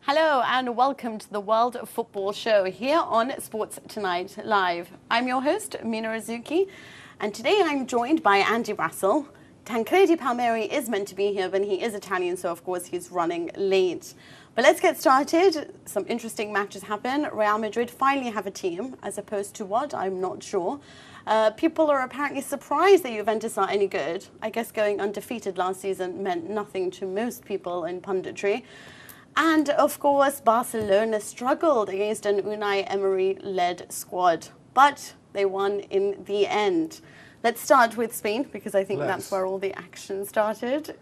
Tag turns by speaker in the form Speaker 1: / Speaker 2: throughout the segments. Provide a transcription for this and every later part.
Speaker 1: Hello and welcome to the World Football Show here on Sports Tonight Live. I'm your host, Mina Rzouki, and today I'm joined by Andy Brassell. Tancredi Palmeri is meant to be here, but he is Italian, so of course he's running late. But let's get started. Some interesting matches happen. Real Madrid finally have a team, as opposed to what? I'm not sure. People are apparently surprised that Juventus are any good. I guess going undefeated last season meant nothing to most people in punditry. And of course, Barcelona struggled against an Unai Emery-led squad, but they won in the end. Let's start with Spain, because I think that's where all the action started.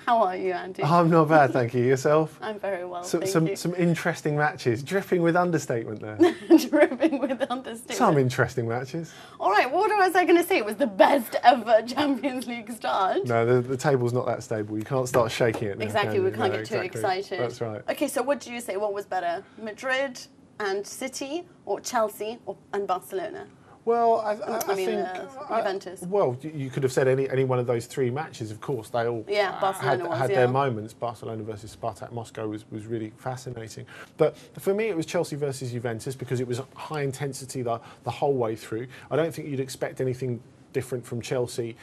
Speaker 1: How are you, Andy?
Speaker 2: I'm not bad, thank you. Yourself?
Speaker 1: I'm very well,
Speaker 2: thank you. Some interesting matches. Dripping with understatement there.
Speaker 1: Dripping with understatement.
Speaker 2: Some interesting matches.
Speaker 1: All right, what was I going to say? It was the best ever Champions League start.
Speaker 2: No, the table's not that stable. You can't start shaking it now.
Speaker 1: Exactly, we can't get too excited.
Speaker 2: That's right.
Speaker 1: Okay, so what do you say? What was better, Madrid and City, or Chelsea and Barcelona?
Speaker 2: Well, I think
Speaker 1: Juventus.
Speaker 2: Well, you could have said any one of those three matches. Of course, they all had their moments. Barcelona versus Spartak Moscow was really fascinating. But for me, it was Chelsea versus Juventus because it was high intensity the whole way through. I don't think you'd expect anything different from Chelsea,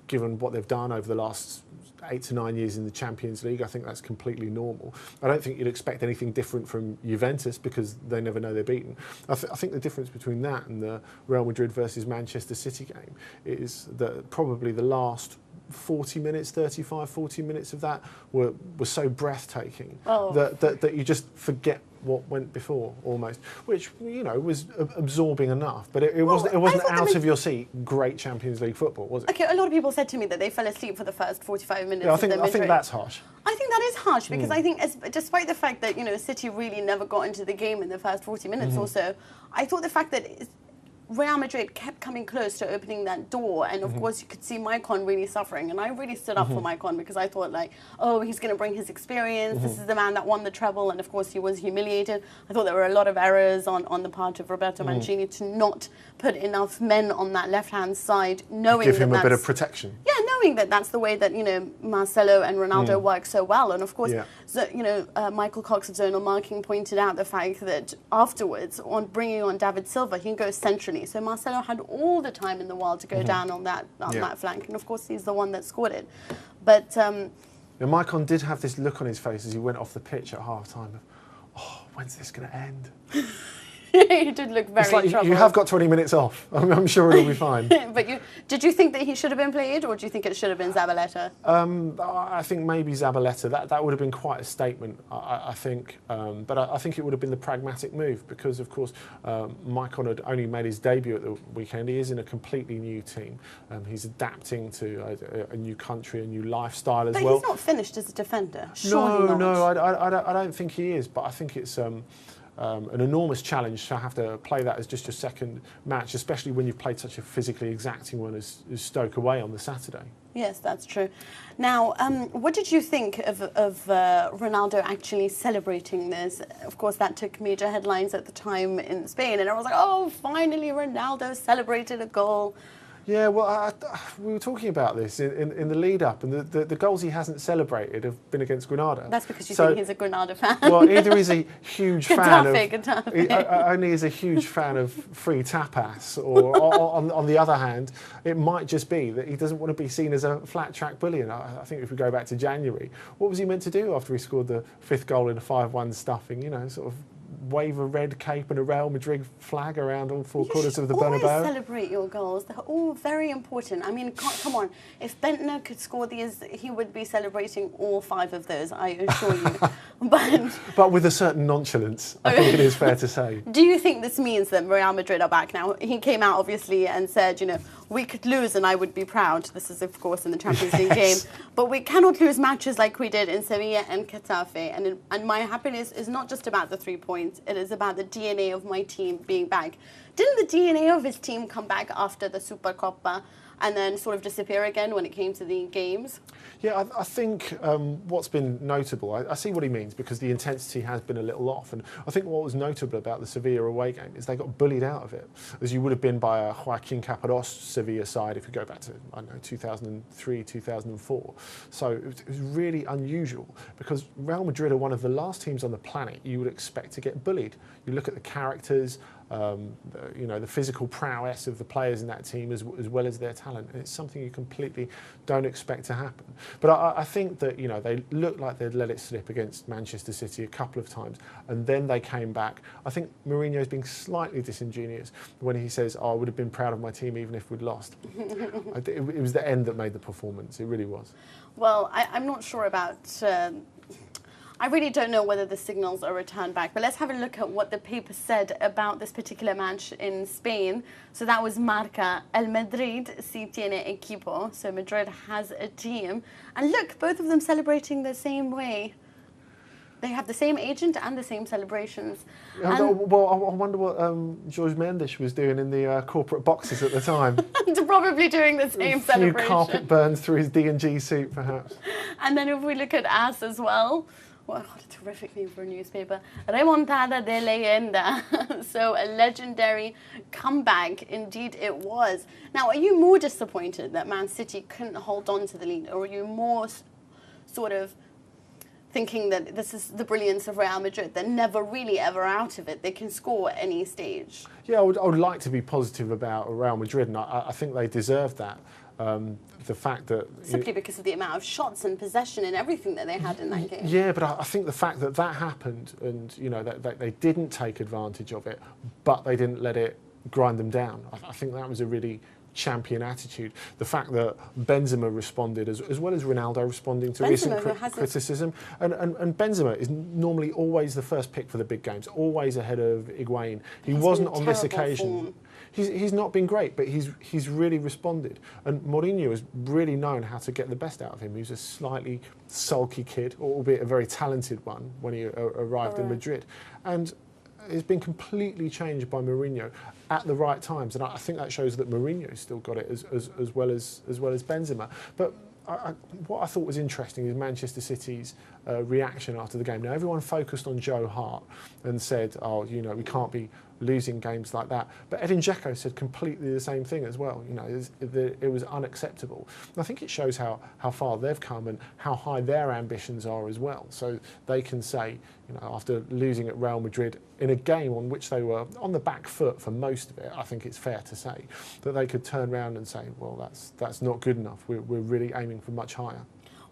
Speaker 2: given what they've done over the last 8 to 9 years in the Champions League. I think that's completely normal. I don't think you'd expect anything different from Juventus because they never know they're beaten. I think the difference between that and the Real Madrid versus Manchester City game is that probably the last 40 minutes, 35, 40 minutes of that were so breathtaking that you just forget what went before, almost, which was absorbing enough, but it wasn't out of your seat great Champions League football, was it?
Speaker 1: Okay, a lot of people said to me that they fell asleep for the first 45 minutes.
Speaker 2: Yeah, I think that's harsh.
Speaker 1: I think that is harsh because I think, despite the fact that City really never got into the game in the first 40 minutes or so, I thought the fact that Real Madrid kept coming close to opening that door, and of course you could see Maicon really suffering, and I really stood up for Maicon because I thought he's going to bring his experience, this is the man that won the treble, and of course he was humiliated. I thought there were a lot of errors on the part of Roberto Mancini to not put enough men on that left-hand side, knowing
Speaker 2: give him a bit of protection.
Speaker 1: Yeah, knowing that that's the way that Marcelo and Ronaldo work so well, and of course Michael Cox of Zonal Marking pointed out the fact that afterwards, on bringing on David Silva, he can go centrally. So Marcelo had all the time in the world to go down on that flank, and of course he's the one that scored it. But
Speaker 2: Maicon did have this look on his face as he went off the pitch at half-time of, when's this going to end?
Speaker 1: He did look very troubled.
Speaker 2: You have got 20 minutes off. I'm sure it'll be fine.
Speaker 1: But did you think that he should have been played, or do you think it should have been Zabaleta?
Speaker 2: I think maybe Zabaleta. That would have been quite a statement, I think. But I think it would have been the pragmatic move because, of course, Maicon had only made his debut at the weekend. He is in a completely new team. He's adapting to a new country, a new lifestyle as well.
Speaker 1: But he's not finished as a defender. Surely not.
Speaker 2: I don't think he is. But I think it's an enormous challenge to have to play that as just your second match, especially when you've played such a physically exacting one as Stoke away on the Saturday.
Speaker 1: Yes, that's true. Now, what did you think of Ronaldo actually celebrating this? Of course, that took major headlines at the time in Spain, and everyone was like, finally Ronaldo celebrated a goal.
Speaker 2: Yeah, well, we were talking about this in the lead-up, and the goals he hasn't celebrated have been against Granada.
Speaker 1: That's because you think he's a Granada fan.
Speaker 2: Well, either he's a huge fan
Speaker 1: Getafe.
Speaker 2: only is a huge fan of free tapas, or on the other hand, it might just be that he doesn't want to be seen as a flat-track bullion. I think if we go back to January, what was he meant to do after he scored the 5th goal in a 5-1 stuffing? Sort of wave a red cape and a Real Madrid flag around all four corners of the Bernabeu.
Speaker 1: Always celebrate your goals. They're all very important. I mean, come on. If Bentner could score these, he would be celebrating all 5 of those, I assure you.
Speaker 2: But with a certain nonchalance, I think it is fair to say.
Speaker 1: Do you think this means that Real Madrid are back now? He came out, obviously, and said, we could lose and I would be proud. This is, of course, in the Champions League game. But we cannot lose matches like we did in Sevilla and Getafe. And my happiness is not just about the 3 points. It is about the DNA of my team being back. Didn't the DNA of his team come back after the Supercoppa? and then sort of disappear again when it came to the games?
Speaker 2: Yeah, I think what's been notable, I see what he means, because the intensity has been a little off. And I think what was notable about the Sevilla away game is they got bullied out of it, as you would have been by a Joaquin Caparrós Sevilla side if you go back to, I don't know, 2003, 2004. So it was really unusual, because Real Madrid are one of the last teams on the planet you would expect to get bullied. You look at the characters, the physical prowess of the players in that team as well as their talent. And it's something you completely don't expect to happen. But I think that, they looked like they'd let it slip against Manchester City a couple of times, and then they came back. I think Mourinho's being slightly disingenuous when he says, I would have been proud of my team even if we'd lost. It was the end that made the performance. It really was.
Speaker 1: Well, I'm not sure about... I really don't know whether the signals are returned back, but let's have a look at what the paper said about this particular match in Spain. So that was Marca. El Madrid sí tiene equipo. So Madrid has a team. And look, both of them celebrating the same way. They have the same agent and the same celebrations.
Speaker 2: Well, I wonder what Jorge Mendes was doing in the corporate boxes at the time.
Speaker 1: Probably doing the same celebration.
Speaker 2: A few carpet burns through his D&G suit, perhaps.
Speaker 1: And then if we look at AS as well, what a terrific name for a newspaper. Remontada de leyenda. So a legendary comeback, indeed it was. Now, are you more disappointed that Man City couldn't hold on to the lead, or are you more sort of thinking that this is the brilliance of Real Madrid? They're never really ever out of it. They can score at any stage.
Speaker 2: Yeah, I would like to be positive about Real Madrid, and I think they deserve that. The fact that...
Speaker 1: Simply because of the amount of shots and possession and everything that they had in that game.
Speaker 2: Yeah, but I think the fact that happened, and that they didn't take advantage of it, but they didn't let it grind them down, I think that was a really champion attitude. The fact that Benzema responded as well as Ronaldo responding to recent criticism, and Benzema is normally always the first pick for the big games, always ahead of Higuain. He wasn't on this occasion. He's not been great, but he's really responded. And Mourinho has really known how to get the best out of him. He's a slightly sulky kid, albeit a very talented one, when he arrived in Madrid. And it's been completely changed by Mourinho at the right times. And I think that shows that Mourinho's still got it as well as Benzema. But what I thought was interesting is Manchester City's reaction after the game. Now, everyone focused on Joe Hart and said, we can't be losing games like that. But Edin Dzeko said completely the same thing as well. It was unacceptable. And I think it shows how far they've come and how high their ambitions are as well. So they can say, after losing at Real Madrid in a game on which they were on the back foot for most of it, I think it's fair to say that they could turn around and say, well, that's not good enough. We're really aiming for much higher.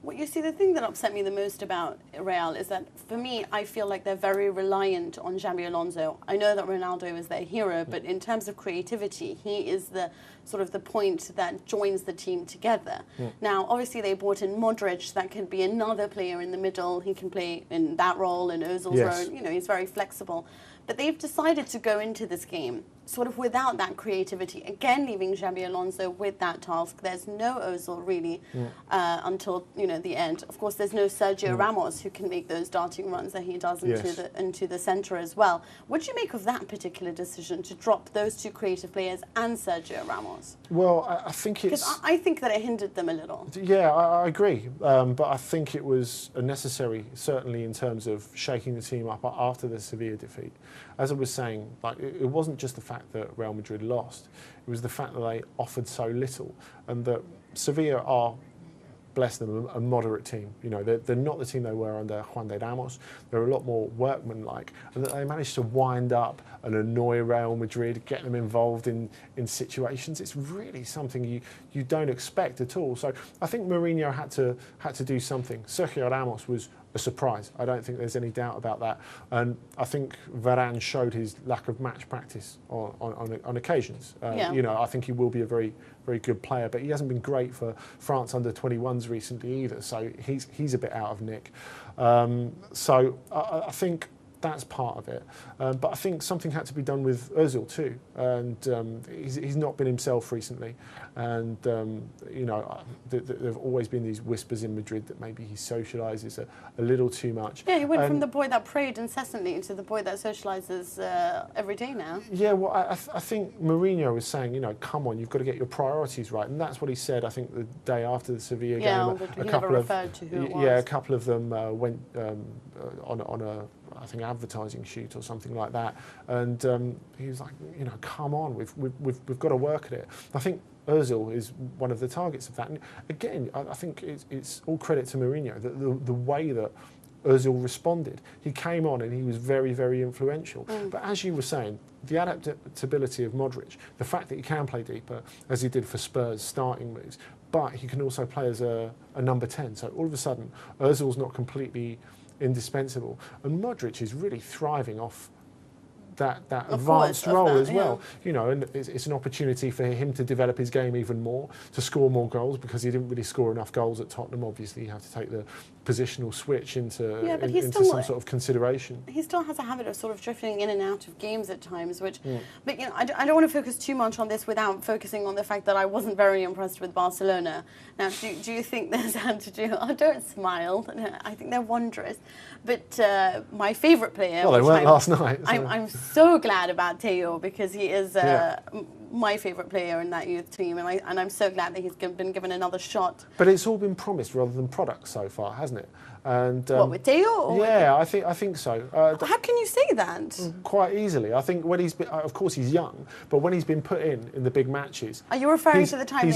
Speaker 1: Well, you see, the thing that upset me the most about Real is that, for me, I feel like they're very reliant on Xabi Alonso. I know that Ronaldo is their hero, but in terms of creativity, he is the sort of the point that joins the team together. Now, obviously, they brought in Modric. That could be another player in the middle. He can play in that role, in Ozil's role. He's very flexible. But they've decided to go into this game sort of without that creativity, again leaving Xabi Alonso with that task. There's no Ozil really until the end. Of course, there's no Sergio Ramos who can make those darting runs that he does into the centre as well. What do you make of that particular decision to drop those two creative players and Sergio Ramos?
Speaker 2: Well, I think it's...
Speaker 1: Because I think that it hindered them a little.
Speaker 2: Yeah, I agree. But I think it was necessary, certainly in terms of shaking the team up after the Sevilla defeat. As I was saying, it wasn't just the fact that Real Madrid lost, it was the fact that they offered so little, and that Sevilla are, bless them, a moderate team. They're not the team they were under Juan de Ramos. They're a lot more workmanlike, and that they managed to wind up and annoy Real Madrid, get them involved in situations. It's really something you don't expect at all. So I think Mourinho had to do something. Sergio Ramos was a surprise. I don't think there's any doubt about that. And I think Varane showed his lack of match practice on occasions. I think he will be a very, very good player, but he hasn't been great for France under 21s recently either. So he's a bit out of nick. So I think that's part of it. But I think something had to be done with Ozil too, and he's not been himself recently. And you know, there have always been these whispers in Madrid that maybe he socialises a little too much.
Speaker 1: Yeah, he went from the boy that prayed incessantly to the boy that socialises every day now.
Speaker 2: Yeah, well, I think Mourinho was saying, you know, come on, you've got to get your priorities right, and that's what he said. I think the day after the Sevilla game, a couple of them went on a I think advertising shoot or something like that, and he was like, you know, come on, we've got to work at it. I think Ozil is one of the targets of that. And again, I think it's all credit to Mourinho, the way that Ozil responded. He came on and he was very, very influential. But as you were saying, the adaptability of Modric, the fact that he can play deeper, as he did for Spurs, starting moves, but he can also play as a number 10. So all of a sudden, Ozil's not completely indispensable. And Modric is really thriving off that advanced role as well. You know, and it's an opportunity for him to develop his game even more, to score more goals, because he didn't really score enough goals at Tottenham. Obviously, you have to take the positional switch into some sort of consideration.
Speaker 1: He still has a habit of sort of drifting in and out of games at times, which, but you know, I don't want to focus too much on this without focusing on the fact that I wasn't very impressed with Barcelona. Now, do you think there's had to do? Oh, don't smile. I think they're wonderous. But my favourite player.
Speaker 2: Well, they weren't last night. So.
Speaker 1: I'm so glad about Theo, because he is my favourite player in that youth team, and I'm so glad that he's been given another shot.
Speaker 2: But it's all been promised rather than product so far, hasn't it? And
Speaker 1: what, with Theo?
Speaker 2: Yeah, I think so.
Speaker 1: How can you say that?
Speaker 2: Quite easily. I think when he's been, of course he's young, but when he's been put in the big matches,
Speaker 1: are you referring to the time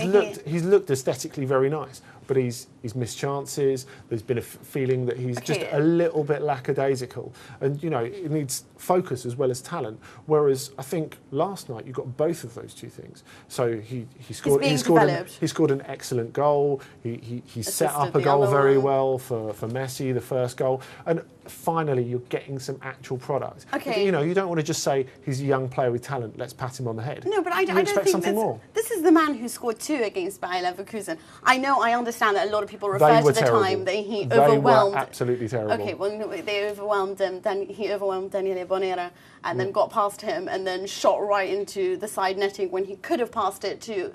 Speaker 2: he's looked aesthetically very nice, but he's missed chances. There's been a feeling that he's just a little bit lackadaisical, and you know, it needs focus as well as talent. Whereas I think last night you got both of those two things. So he scored an excellent goal. He set up a goal very well for Messi, the first goal, and finally you're getting some actual product.
Speaker 1: Okay.
Speaker 2: You know, you don't want to just say he's a young player with talent, let's pat him on the head.
Speaker 1: No, but I don't
Speaker 2: expect
Speaker 1: think
Speaker 2: something more.
Speaker 1: This is the man who scored 2 against Bayer Leverkusen. I understand that a lot of people refer to the time that he overwhelmed.
Speaker 2: They were absolutely terrible.
Speaker 1: Okay, well, they overwhelmed him. Then he overwhelmed Daniele Bonera, and then got past him, and then shot right into the side netting when he could have passed it to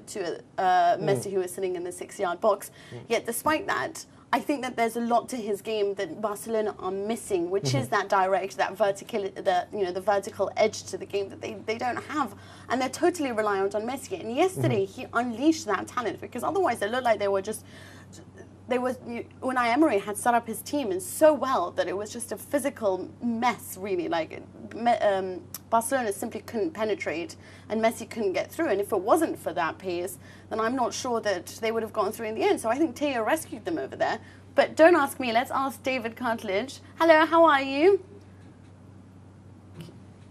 Speaker 1: Messi, who was sitting in the 6-yard box. Yet, despite that, I think that there's a lot to his game that Barcelona are missing, which is that direct, that the vertical edge to the game that they don't have, and they're totally reliant on Messi. And yesterday he unleashed that talent, because otherwise it looked like they were just. Unai Emery had set up his team and so well that it was just a physical mess, really. Like Barcelona simply couldn't penetrate, and Messi couldn't get through. And if it wasn't for that pace, then I'm not sure that they would have gone through in the end. So I think Theo rescued them over there. But don't ask me. Let's ask David Cartledge. Hello, how are you?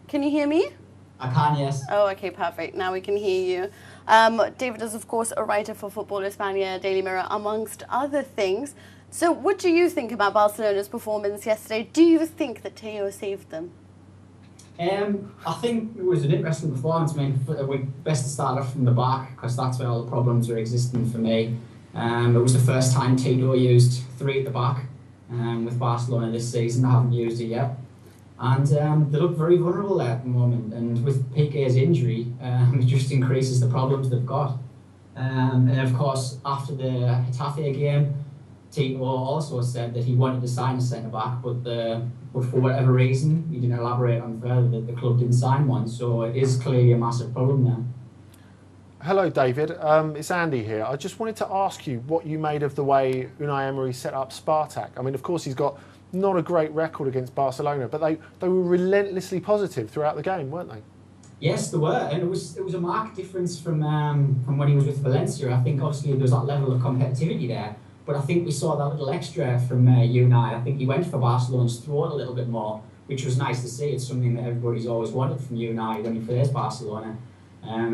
Speaker 1: Can you hear me?
Speaker 3: I can, yes.
Speaker 1: Oh, okay, perfect. Now we can hear you. David is, of course, a writer for Football España, Daily Mirror, amongst other things. So what do you think about Barcelona's performance yesterday? Do you think that Theo saved them?
Speaker 3: I think it was an interesting performance. I mean, we best to start off from the back, because that's where all the problems are existing for me. It was the first time Tito used 3 at the back with Barcelona this season. They haven't used it yet. And they look very vulnerable there at the moment, and with Piqué's injury, it just increases the problems they've got. And of course, after the Getafe game, Tito also said that he wanted to sign a centre-back, but for whatever reason, he didn't elaborate on further, that the club didn't sign one, so it is clearly a massive problem there.
Speaker 2: Hello, David. It's Andy here. I just wanted to ask you what you made of the way Unai Emery set up Spartak. I mean, of course, he's got not a great record against Barcelona, but they were relentlessly positive throughout the game, weren't they?
Speaker 3: Yes, they were, and it was a marked difference from when he was with Valencia. I think obviously there was that level of competitivity there, but I think we saw that little extra from Unai. I think he went for Barcelona's throat a little bit more, which was nice to see. It's something that everybody's always wanted from Unai when he plays Barcelona.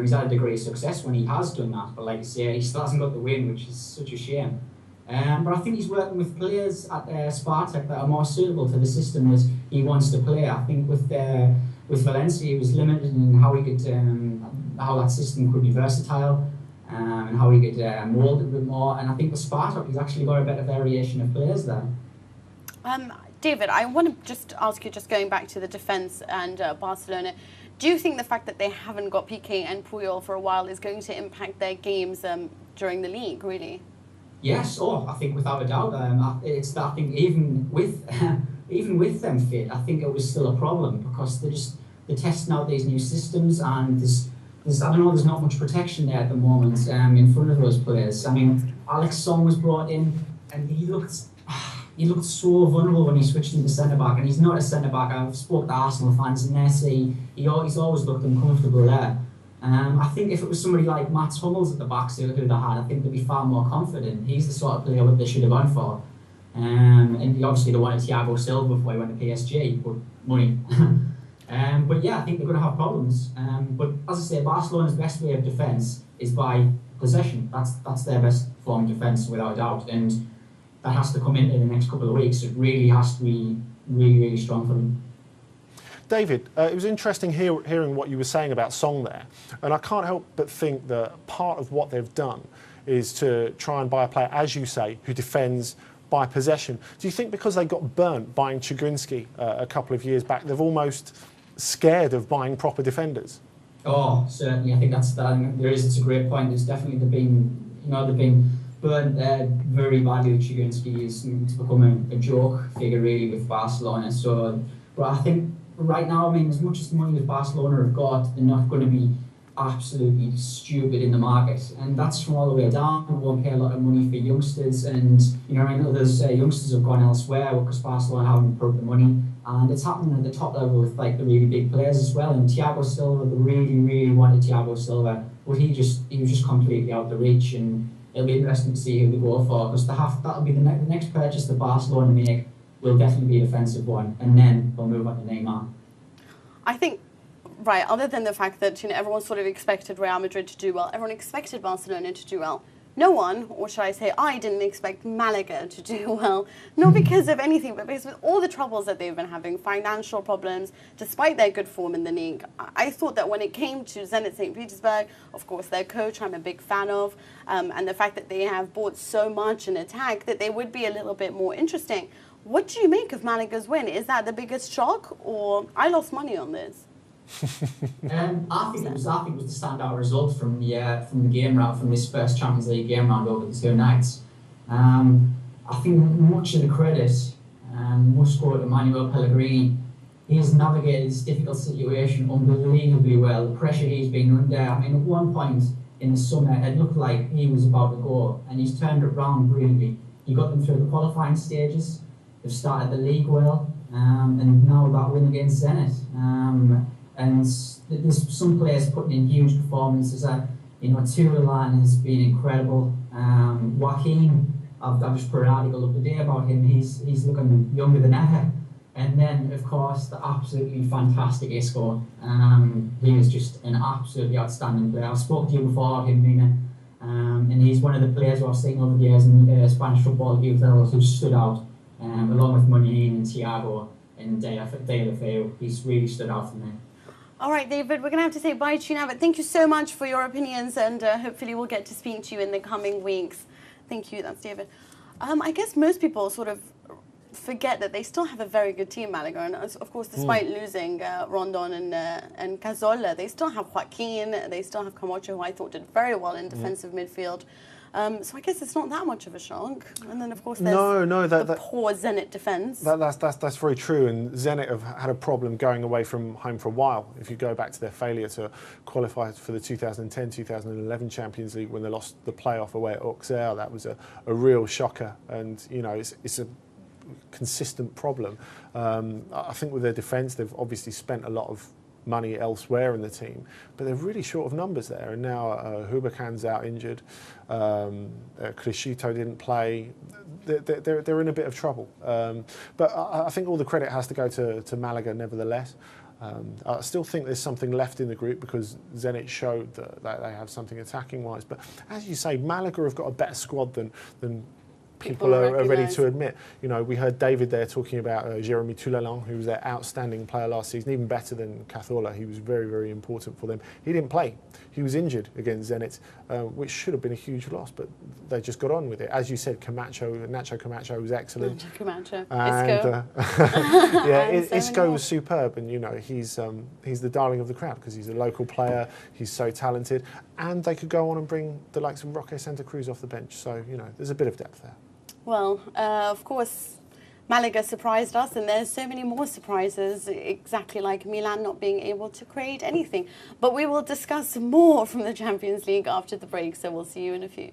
Speaker 3: He's had a degree of success when he has done that, but like I say, he still hasn't got the win, which is such a shame. But I think he's working with players at Spartak that are more suitable to the system that he wants to play. I think with Valencia, he was limited in how he could, how that system could be versatile, and how he could mould it a bit more. And I think with Spartak, he's actually got a better variation of players there.
Speaker 1: David, I want to just ask you, just going back to the defence and Barcelona, do you think the fact that they haven't got Piqué and Puyol for a while is going to impact their games during the league, really?
Speaker 3: Yes, I think without a doubt. I think even with even with them fit, I think it was still a problem because they're testing out these new systems, and there's I don't know, there's not much protection there at the moment in front of those players. I mean, Alex Song was brought in, and he looked so vulnerable when he switched into centre back, and he's not a centre back. I've spoken to Arsenal fans, and they say he's always looked uncomfortable there. I think if it was somebody like Mats Hummels at the back who they had, I think they'd be far more confident. He's the sort of player that they should have gone for. And obviously they wanted Thiago Silva before he went to PSG, but money. But yeah, I think they're going to have problems. But as I say, Barcelona's best way of defence is by possession. That's their best form of defence, without a doubt. And that has to come into the next couple of weeks. It really has to be really, really strong for them.
Speaker 2: David, it was interesting hearing what you were saying about Song there, and I can't help but think that part of what they've done is to try and buy a player, as you say, who defends by possession. Do you think because they got burnt buying Chigrinsky a couple of years back, they've almost scared of buying proper defenders?
Speaker 3: Oh, certainly. I think that's that. It's a great point. There's definitely they've been burnt very badly with Chigrinsky. It's become a joke figure really with Barcelona. So, but I think. Right now, I mean, as much as the money that Barcelona have got, they're not going to be absolutely stupid in the market, and that's from all the way down. We won't pay a lot of money for youngsters, and I know there's youngsters have gone elsewhere because Barcelona haven't put up the money, and it's happening at the top level with like the really big players as well. And Thiago Silva, they really wanted Thiago Silva, but he was just completely out of the reach, and it'll be interesting to see who they go for because that'll be the next purchase that Barcelona make. Will definitely be a defensive one, and then they'll move on to Neymar.
Speaker 1: I think, right, other than the fact that everyone sort of expected Real Madrid to do well, everyone expected Barcelona to do well. No one, or should I say I didn't expect Malaga to do well, not because of anything, but because with all the troubles that they've been having, financial problems, despite their good form in the league, I thought that when it came to Zenit St. Petersburg, of course their coach I'm a big fan of, and the fact that they have bought so much in attack, that they would be a little bit more interesting. What do you make of Malaga's win? Is that the biggest shock, or I lost money on this?
Speaker 3: I think it was the standout result from the game round, from this first Champions League game round over the 2 nights. I think much of the credit must go to Manuel Pellegrini. He's navigated this difficult situation unbelievably well. The pressure he's been under. I mean, at one point in the summer, it looked like he was about to go, and he's turned it round brilliantly. He got them through the qualifying stages. They've started the league well, and now that win against Zenit. And there's some players putting in huge performances. Turelan has been incredible. Joaquin, I've just put an article up today about him. He's looking younger than ever. And then, of course, the absolutely fantastic Isco. He is just an absolutely outstanding player. I've spoken to you before of him, Mina. And he's one of the players who I've seen over the years in Spanish football youth levels who stood out. Along with Munier and Thiago and De La Feu. He's really stood out for me.
Speaker 1: All right, David, we're going to have to say bye to you now, but thank you so much for your opinions, and hopefully we'll get to speak to you in the coming weeks. Thank you, that's David. I guess most people sort of forget that they still have a very good team, Malaga, and of course, despite losing Rondon and Cazorla, they still have Joaquin, they still have Camacho, who I thought did very well in defensive midfield. So I guess it's not that much of a shock. And then, of course, there's the poor Zenit defence.
Speaker 2: That's very true. And Zenit have had a problem going away from home for a while. If you go back to their failure to qualify for the 2010-2011 Champions League when they lost the playoff away at Auxerre, that was a real shocker. And, it's a consistent problem. I think with their defence, they've obviously spent a lot of money elsewhere in the team, but they're really short of numbers there. And now Hubacan's out injured. Criscito didn't play. They're in a bit of trouble. But I think all the credit has to go to Malaga nevertheless. I still think there's something left in the group because Zenit showed that they have something attacking-wise. But as you say, Malaga have got a better squad than people are ready to admit. You know, we heard David there talking about Jérémy Toulalan, who was their outstanding player last season, even better than Cazorla. He was very, very important for them. He didn't play. He was injured against Zenit, which should have been a huge loss, but they just got on with it. As you said, Nacho Camacho was excellent.
Speaker 1: Nacho Camacho.
Speaker 2: And,
Speaker 1: Isco.
Speaker 2: Yeah, Isco was superb, and you know he's the darling of the crowd because he's a local player. He's so talented, and they could go on and bring the likes of Roque Santa Cruz off the bench. So you know, there's a bit of depth there.
Speaker 1: Well, of course, Malaga surprised us, and there's so many more surprises, exactly like Milan not being able to create anything. But we will discuss more from the Champions League after the break, so we'll see you in a few.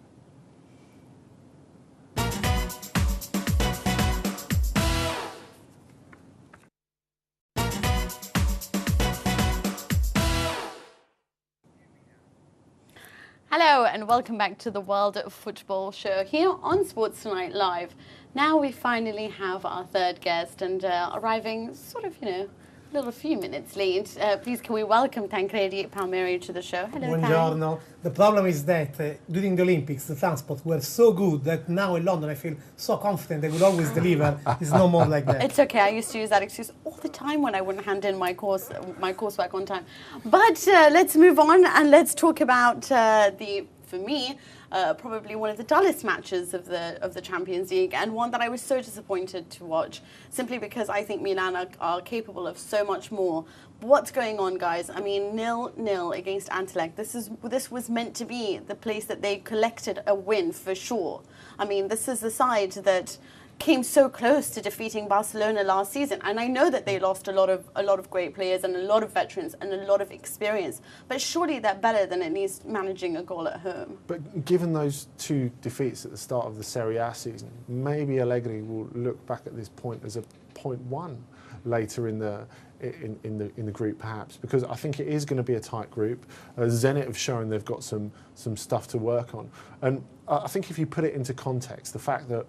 Speaker 1: Hello and welcome back to the World Football Show here on Sports Tonight Live. Now we finally have our third guest and arriving sort of, you know, a little few minutes late. Please can we welcome Tancredi Palmeri to the show. Hello,
Speaker 4: Buongiorno. The problem is that during the Olympics the transport were so good that now in London I feel so confident they will always deliver. It's no more like that.
Speaker 1: It's okay. I used to use that excuse all the time when I wouldn't hand in my coursework on time. But let's move on and let's talk about for me, probably one of the dullest matches of the Champions League, and one that I was so disappointed to watch, simply because I think Milan are capable of so much more. What's going on, guys? I mean, 0-0 against Anderlecht. This was meant to be the place that they collected a win for sure. I mean, this is the side that came so close to defeating Barcelona last season, and I know that they lost a lot of great players and a lot of veterans and a lot of experience, but surely they're better than at least managing a goal at home.
Speaker 2: But given those two defeats at the start of the Serie A season, maybe Allegri will look back at this point as a 0.1 later in the group, perhaps, because I think it is going to be a tight group. Zenit have shown they've got some stuff to work on, and I think if you put it into context, the fact that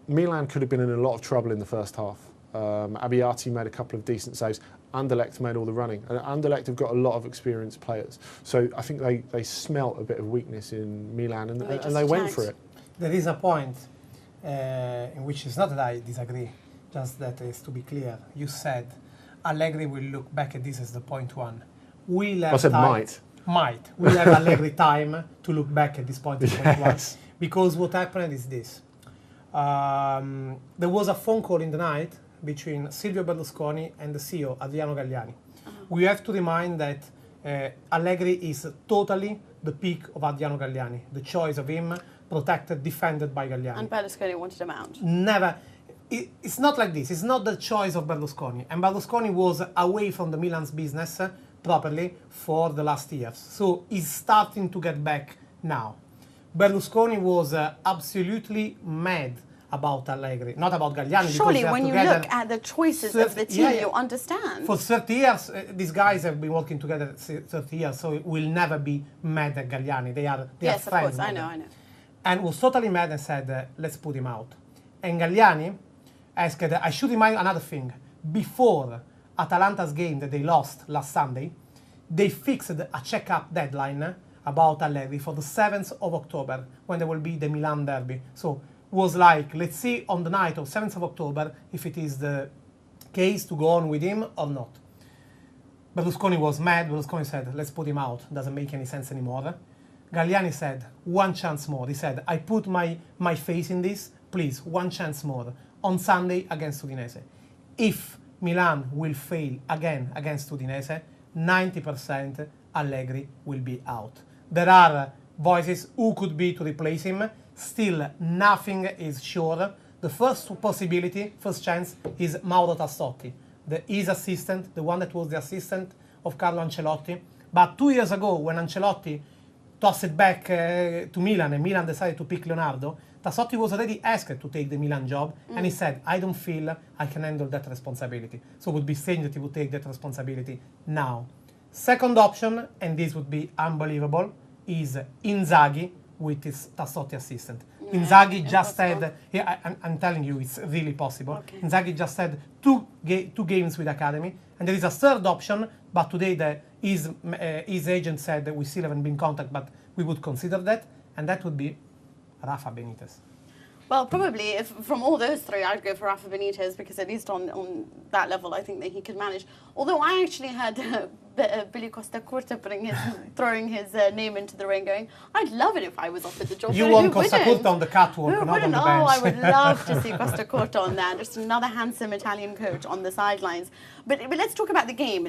Speaker 2: Milan could have been in a lot of trouble in the first half. Abbiati made a couple of decent saves. Anderlecht made all the running. And Anderlecht have got a lot of experienced players. So I think they smelt a bit of weakness in Milan and they went for it.
Speaker 4: There is a point in which it's not that I disagree, just that it's to be clear. You said Allegri will look back at this as the 0.1.
Speaker 2: I said might.
Speaker 4: Might. We'll have Allegri time to look back at this point of 0.1.
Speaker 2: Yes.
Speaker 4: Because what happened is this. There was a phone call in the night between Silvio Berlusconi and the CEO, Adriano Galliani. We have to remind that Allegri is totally the pick of Adriano Galliani, the choice of him, protected, defended by Galliani.
Speaker 1: And Berlusconi wanted him out.
Speaker 4: Never. It's not like this. It's not the choice of Berlusconi. And Berlusconi was away from the Milan's business properly for the last years. So he's starting to get back now. Berlusconi was absolutely mad about Allegri, not about Galliani.
Speaker 1: Surely when you look at the choices of the team, you understand.
Speaker 4: For 30 years, these guys have been working together 30 years, so we'll never be mad at Galliani. They are
Speaker 1: yes,
Speaker 4: friends.
Speaker 1: Yes, of course, I know.
Speaker 4: And was totally mad and said, let's put him out. And Galliani asked, I should remind another thing. Before Atalanta's game that they lost last Sunday, they fixed a check-up deadline about Allegri for the 7th of October, when there will be the Milan derby. So was like, let's see on the night of 7th of October if it is the case to go on with him or not. Berlusconi was mad. Berlusconi said, let's put him out. Doesn't make any sense anymore. Galliani said, one chance more. He said, I put my face in this. Please, one chance more. On Sunday against Udinese. If Milan will fail again against Udinese, 90% Allegri will be out. There are voices who could be to replace him. Still, nothing is sure. The first possibility, first chance, is Mauro Tassotti, his assistant, the one that was the assistant of Carlo Ancelotti. But 2 years ago, when Ancelotti tossed it back to Milan and Milan decided to pick Leonardo, Tassotti was already asked to take the Milan job, and he said, I don't feel I can handle that responsibility. So it would be strange that he would take that responsibility now. Second option, and this would be unbelievable, is Inzaghi with his Tassotti assistant. Yeah, Inzaghi just had, I'm telling you, it's really possible. Okay. Inzaghi just had two games with Academy, and there is a third option, but today his agent said that we still haven't been in contact, but we would consider that, and that would be Rafa Benitez.
Speaker 1: Well, probably if from all those three, I'd go for Rafa Benitez because at least on that level, I think that he could manage. Although I actually had Billy Costa Curta throwing his name into the ring, going, "I'd love it if I was offered the job."
Speaker 4: You want Costa Curta on the catwalk, not on the bench.
Speaker 1: Oh, I would love to see Costa Curta on there. Just another handsome Italian coach on the sidelines. But let's talk about the game.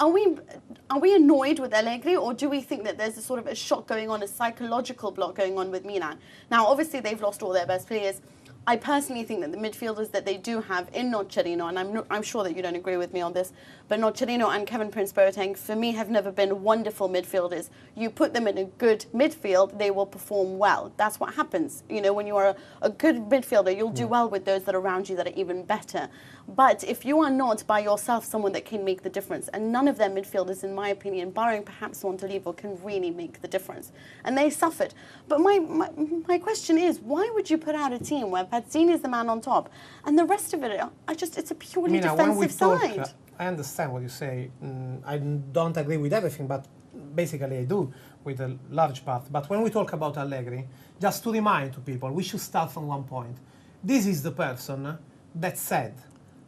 Speaker 1: Are we annoyed with Allegri, or do we think that there's a sort of a shock going on, a psychological block going on with Milan? Now, obviously, they've lost all their best players. I personally think that the midfielders that they do have in Nocerino, and I'm sure that you don't agree with me on this, but Nocerino and Kevin Prince Boateng, for me, have never been wonderful midfielders. You put them in a good midfield, they will perform well. That's what happens. You know, when you are a good midfielder, you'll do well with those that are around you that are even better. But if you are not by yourself someone that can make the difference, and none of their midfielders, in my opinion, barring perhaps Montolivo, can really make the difference. And they suffered. But my question is, why would you put out a team where Pazzini is the man on top, and the rest of it, it's a purely defensive side?
Speaker 4: I understand what you say. I don't agree with everything, but basically I do with a large part. But when we talk about Allegri, just to remind to people, we should start from one point. This is the person that said,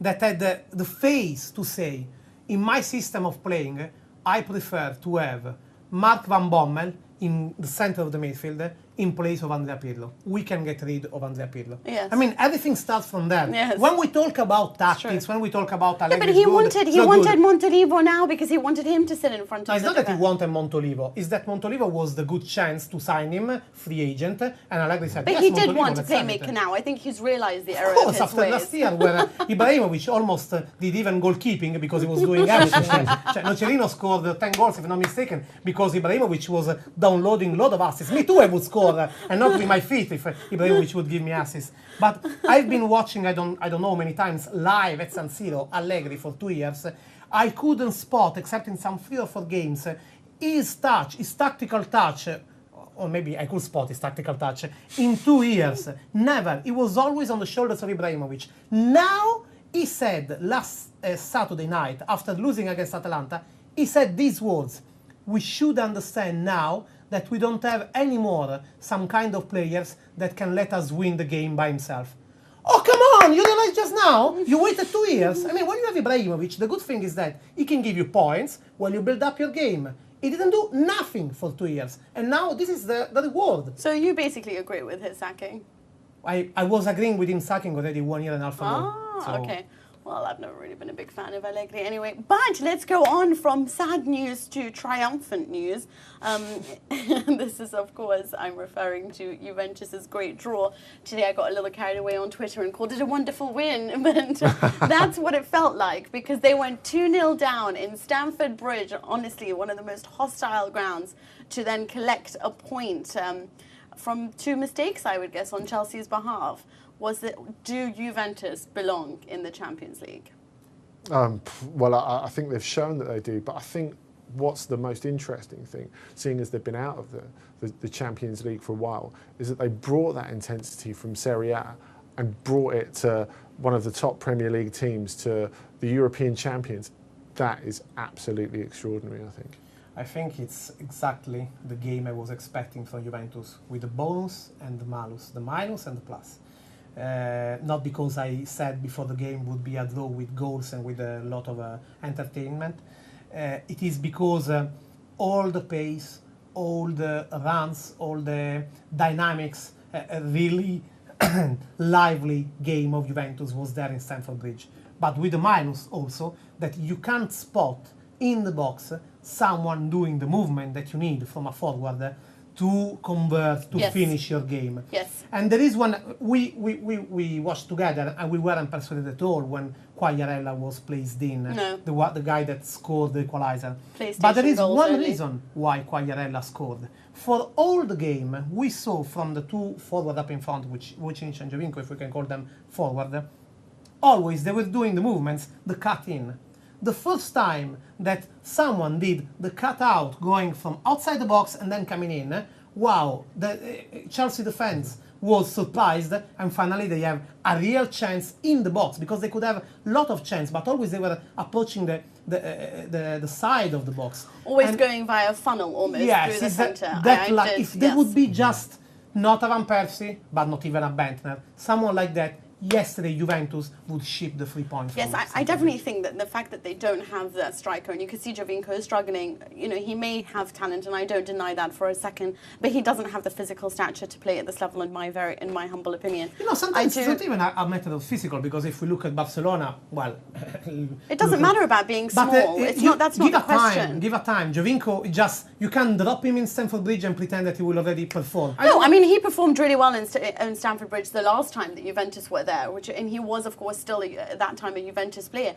Speaker 4: that had the face to say, in my system of playing, I prefer to have Mark van Bommel in the center of the midfield in place of Andrea Pirlo. We can get rid of Andrea Pirlo.
Speaker 1: Yes.
Speaker 4: I mean, everything starts from there.
Speaker 1: Yes.
Speaker 4: When we talk about tactics, when we talk about Allegri,
Speaker 1: but he wanted Montolivo now because he wanted him to sit in front of
Speaker 4: It's not that he wanted Montolivo. It's that Montolivo was the good chance to sign him, free agent, and Allegri said,
Speaker 1: but
Speaker 4: yes,
Speaker 1: he did
Speaker 4: Montolivo,
Speaker 1: want a playmaker now. I think he's realised the error
Speaker 4: of
Speaker 1: his
Speaker 4: after
Speaker 1: ways.
Speaker 4: last year, where Ibrahimovic almost did even goalkeeping because he was doing everything. Nocerino scored 10 goals, if I'm not mistaken, because Ibrahimovic was downloading a lot of assists. Me too, I would score, and not with my feet if Ibrahimovic would give me assists. But I've been watching, I don't know many times, live at San Siro, Allegri for 2 years. I couldn't spot, except in some 3 or 4 games, his touch, his tactical touch, or maybe I could spot his tactical touch, in 2 years. Never. It was always on the shoulders of Ibrahimovic. Now, he said last Saturday night, after losing against Atalanta, he said these words: we should understand now that we don't have anymore some kind of players that can let us win the game by himself. Oh, come on! You realize just now? You waited 2 years. I mean, when you have Ibrahimovic, the good thing is that he can give you points while you build up your game. He didn't do nothing for 2 years. And now this is the reward.
Speaker 1: So you basically agree with his sacking?
Speaker 4: I was agreeing with him sacking already 1 year and a half ago.
Speaker 1: So. Okay. Well, I've never really been a big fan of Allegri anyway. But let's go on from sad news to triumphant news. This is, of course, I'm referring to Juventus's great draw. Today I got a little carried away on Twitter and called it a wonderful win. But that's what it felt like, because they went 2-0 down in Stamford Bridge, honestly, one of the most hostile grounds, to then collect a point from 2 mistakes, I would guess, on Chelsea's behalf. Do Juventus belong in the Champions League?
Speaker 2: Well, I think they've shown that they do, but I think what's the most interesting thing, seeing as they've been out of the Champions League for a while, is that they brought that intensity from Serie A and brought it to one of the top Premier League teams, to the European champions. That is absolutely extraordinary, I think.
Speaker 4: I think it's exactly the game I was expecting from Juventus, with the bonus and the malus, the minus and the plus. Not because I said before the game would be a draw with goals and with a lot of entertainment. It is because all the pace, all the runs, all the dynamics, a really lively game of Juventus was there in Stamford Bridge. But with the minus also, that you can't spot in the box someone doing the movement that you need from a forward to convert, to finish your game.
Speaker 1: Yes.
Speaker 4: And there is one, we watched together and we weren't persuaded at all when Quagliarella was placed in, the guy that scored the equalizer. But there is one reason why Quagliarella scored. For all the game, we saw from the 2 forward up in front, Vucinic and Giovinco, if we can call them forward, always they were doing the movements, the cut in. The first time that someone did the cut-out going from outside the box and then coming in, wow, the Chelsea defense was surprised, and finally they have a real chance in the box, because they could have a lot of chance, but always they were approaching the side of the box.
Speaker 1: Always going via funnel almost through the centre.
Speaker 4: If there would be just Not a Van Persie, but not even a Bentner. Someone like that. Yesterday, Juventus would ship the 3 points.
Speaker 1: Yes, I definitely think that the fact that they don't have that striker, and you can see Giovinco is struggling, you know, he may have talent, and I don't deny that for a second, but he doesn't have the physical stature to play at this level, in my humble opinion.
Speaker 4: You know, sometimes it's not even a matter of physical, because if we look at Barcelona, well...
Speaker 1: it doesn't matter about being small. That's not the question.
Speaker 4: Give a time. Giovinco, you can drop him in Stamford Bridge and pretend that he will already perform.
Speaker 1: No, I mean, he performed really well in Stamford Bridge the last time that Juventus were there, and he was, of course, still at that time a Juventus player.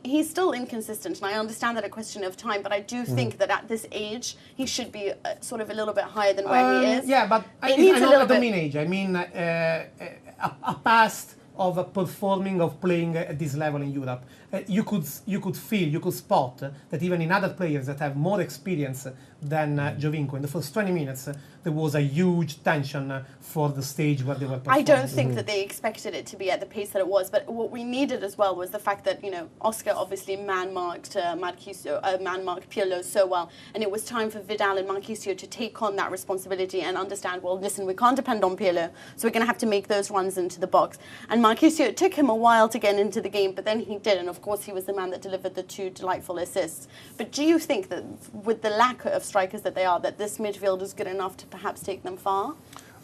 Speaker 1: He's still inconsistent, and I understand that a question of time, but I do think that at this age he should be sort of a little bit higher than where he is.
Speaker 4: Yeah, but I don't mean age. I mean a past of performing, of playing at this level in Europe. You could spot that even in other players that have more experience than Giovinco, in the first 20 minutes, there was a huge tension for the stage where they were performing.
Speaker 1: I don't think that they expected it to be at the pace that it was, but what we needed as well was the fact that, you know, Oscar obviously man-marked Pirlo so well, and it was time for Vidal and Marquisio to take on that responsibility and understand, well, listen, we can't depend on Pirlo, so we're going to have to make those runs into the box. And Marquisio, it took him a while to get into the game, but then he did, and of course he was the man that delivered the 2 delightful assists. But do you think that with the lack of strikers that they are, that this midfield is good enough to perhaps take them far?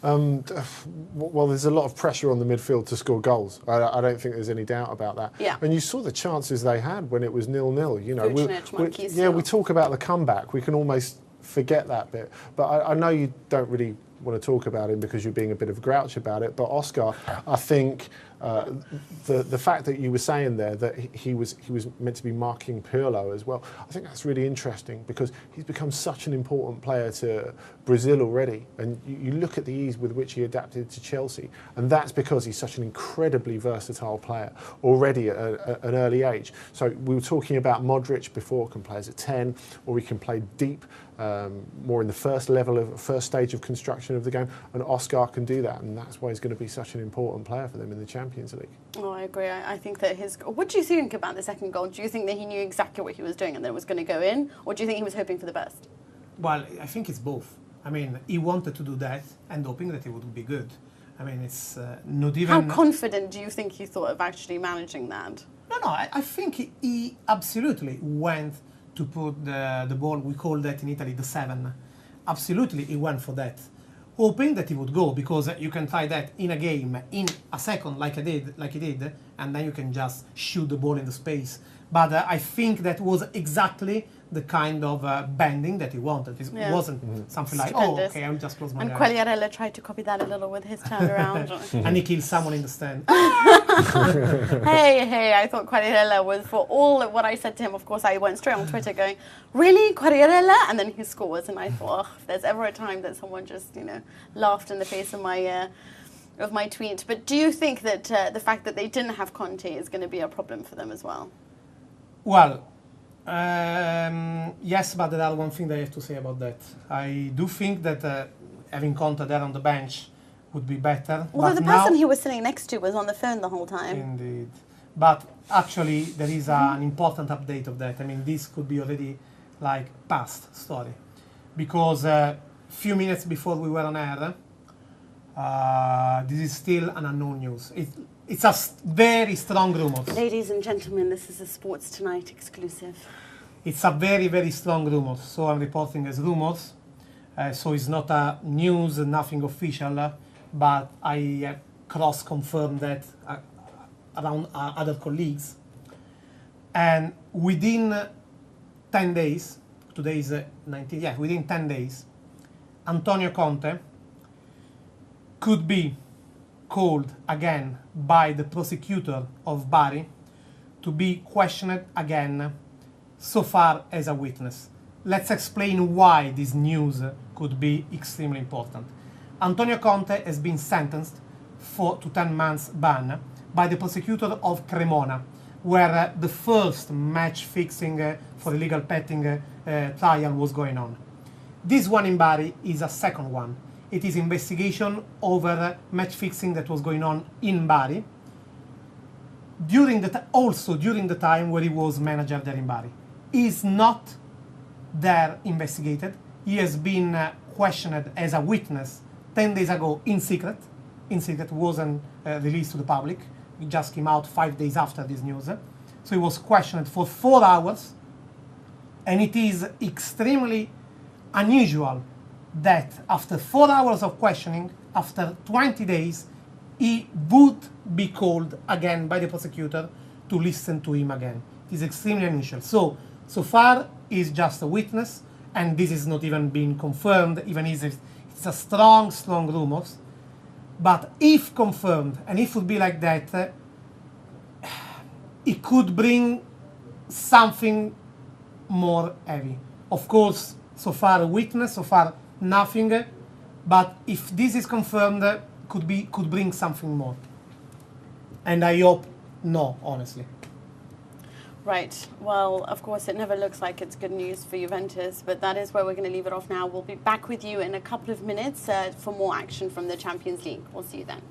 Speaker 2: Well, there's a lot of pressure on the midfield to score goals. I don't think there's any doubt about that.
Speaker 1: Yeah.
Speaker 2: And you saw the chances they had when it was 0-0. You know,
Speaker 1: we
Speaker 2: talk about the comeback. We can almost forget that bit. But I know you don't really want to talk about him because you're being a bit of a grouch about it. But Oscar, I think the fact that you were saying there that he was meant to be marking Pirlo as well, I think that's really interesting because he's become such an important player to Brazil already. And you look at the ease with which he adapted to Chelsea, and that's because he's such an incredibly versatile player already at an early age. So we were talking about Modric before, can play as a 10, or he can play deep, more in the first stage of construction of the game, and Oscar can do that, and that's why he's going to be such an important player for them in the Champions League.
Speaker 1: Oh, I agree. I think that what do you think about the second goal? Do you think that he knew exactly what he was doing and that it was going to go in, or do you think he was hoping for the best?
Speaker 4: Well, I think it's both. I mean, he wanted to do that and hoping that it would be good. I mean, it's not even...
Speaker 1: How confident do you think he thought of actually managing that?
Speaker 4: No, I think he absolutely went to put the ball, we call that in Italy the 7. Absolutely, he went for that. Hoping that he would go, because you can try that in a game, in a second, like he did, and then you can just shoot the ball in the space. But I think that was exactly the kind of bending that he wanted. It wasn't something like, oh, okay, I'll just close my eyes.
Speaker 1: And Quagliarella tried to copy that a little with his turnaround.
Speaker 4: And he killed someone in the stand.
Speaker 1: Hey, I thought Quagliarella was, for all what I said to him, of course, I went straight on Twitter going, really, Quagliarella? And then he scores, and I thought, if there's ever a time that someone just, laughed in the face of my tweet. But do you think that the fact that they didn't have Conte is going to be a problem for them as well?
Speaker 4: Well, yes, but there are one thing I have to say about that. I do think that having Conte there on the bench would be better.
Speaker 1: Although the person he was sitting next to was on the phone the whole time.
Speaker 4: Indeed. But actually, there is an important update of that. I mean, this could be already like past story. Because a few minutes before we were on air, this is still an unknown news. It's a very strong rumor.
Speaker 1: Ladies and gentlemen, this is a Sports Tonight exclusive.
Speaker 4: It's a very, very strong rumor. So I'm reporting as rumors. So it's not a news, nothing official. But I cross-confirmed that around other colleagues. And within 10 days, today is 19, within 10 days, Antonio Conte could be called again by the prosecutor of Bari to be questioned again, so far as a witness. Let's explain why this news could be extremely important. Antonio Conte has been sentenced to 10 months ban by the prosecutor of Cremona, where the first match fixing for illegal betting trial was going on. This one in Bari is a second one. It is investigation over match fixing that was going on in Bari during the time where he was manager there in Bari. He is not there investigated. He has been questioned as a witness 10 days ago in secret. In secret, wasn't released to the public. It just came out 5 days after this news. So he was questioned for 4 hours. And it is extremely unusual that after 4 hours of questioning, after 20 days, he would be called again by the prosecutor to listen to him again. It is extremely unusual. So far, he's just a witness, and this is not even being confirmed, even if it's a strong rumors. But if confirmed, and if it would be like that, it could bring something more heavy. Of course, so far a witness, so far nothing, but if this is confirmed, could bring something more. And I hope no, honestly.
Speaker 1: Right. Well, of course, it never looks like it's good news for Juventus, but that is where we're going to leave it off now. We'll be back with you in a couple of minutes for more action from the Champions League. We'll see you then.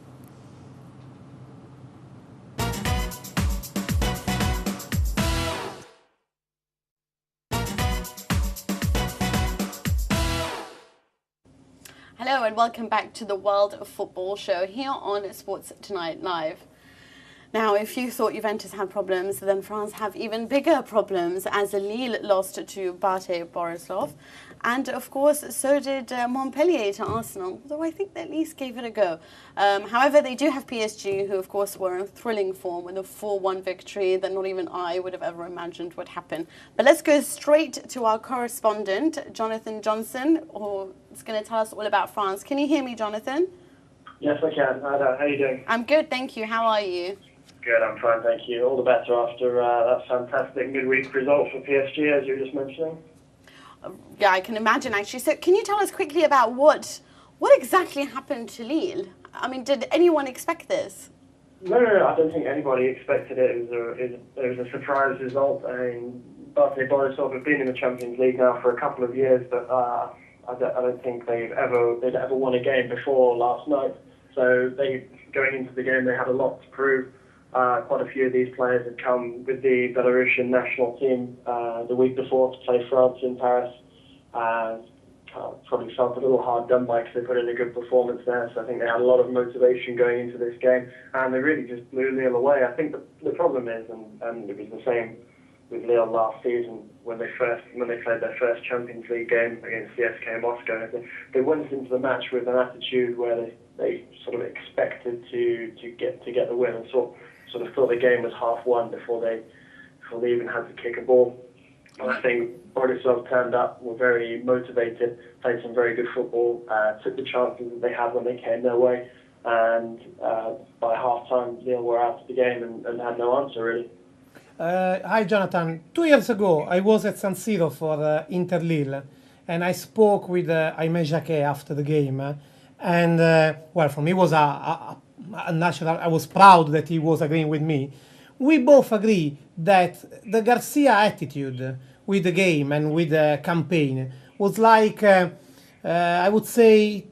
Speaker 1: Hello and welcome back to the World of Football show here on Sports Tonight Live. Now, if you thought Juventus had problems, then France have even bigger problems, as Lille lost to Bate Borisov. And, of course, so did Montpellier to Arsenal, though I think they at least gave it a go. However, they do have PSG, who, of course, were in thrilling form with a 4-1 victory that not even I would have ever imagined would happen. But let's go straight to our correspondent, Jonathan Johnson, who is going to tell us all about France. Can you hear me, Jonathan?
Speaker 5: Yes, I can. Hi, how are you doing?
Speaker 1: I'm good, thank you. How are you?
Speaker 5: Good, I'm fine, thank you. All the better after that fantastic midweek result for PSG, as you were just mentioning.
Speaker 1: Yeah, I can imagine, actually. So can you tell us quickly about what exactly happened to Lille? I mean, did anyone expect this?
Speaker 5: No, I don't think anybody expected it. It was a surprise result. I mean, Bate Borisov have been in the Champions League now for a couple of years, but I don't think they'd ever won a game before last night. So going into the game, they had a lot to prove. Quite a few of these players had come with the Belarusian national team the week before to play France in Paris. Probably felt a little hard done by because they put in a good performance there. So I think they had a lot of motivation going into this game, and they really just blew Lille away. I think the problem is, and it was the same with Lille last season when they played their first Champions League game against CSKA Moscow. They went into the match with an attitude where they sort of expected to get the win and sort of thought the game was half won before they even had to kick a ball. And I think Borisov turned up, were very motivated, played some very good football, took the chances that they had when they came their way, and by half-time, Lille were out of the game and had no answer, really.
Speaker 4: Hi, Jonathan. 2 years ago, I was at San Siro for Inter Lille, and I spoke with Aimé Jacquet after the game. And, well, for me, it was a natural. I was proud that he was agreeing with me. We both agree that the Garcia attitude with the game and with the campaign was like, I would say,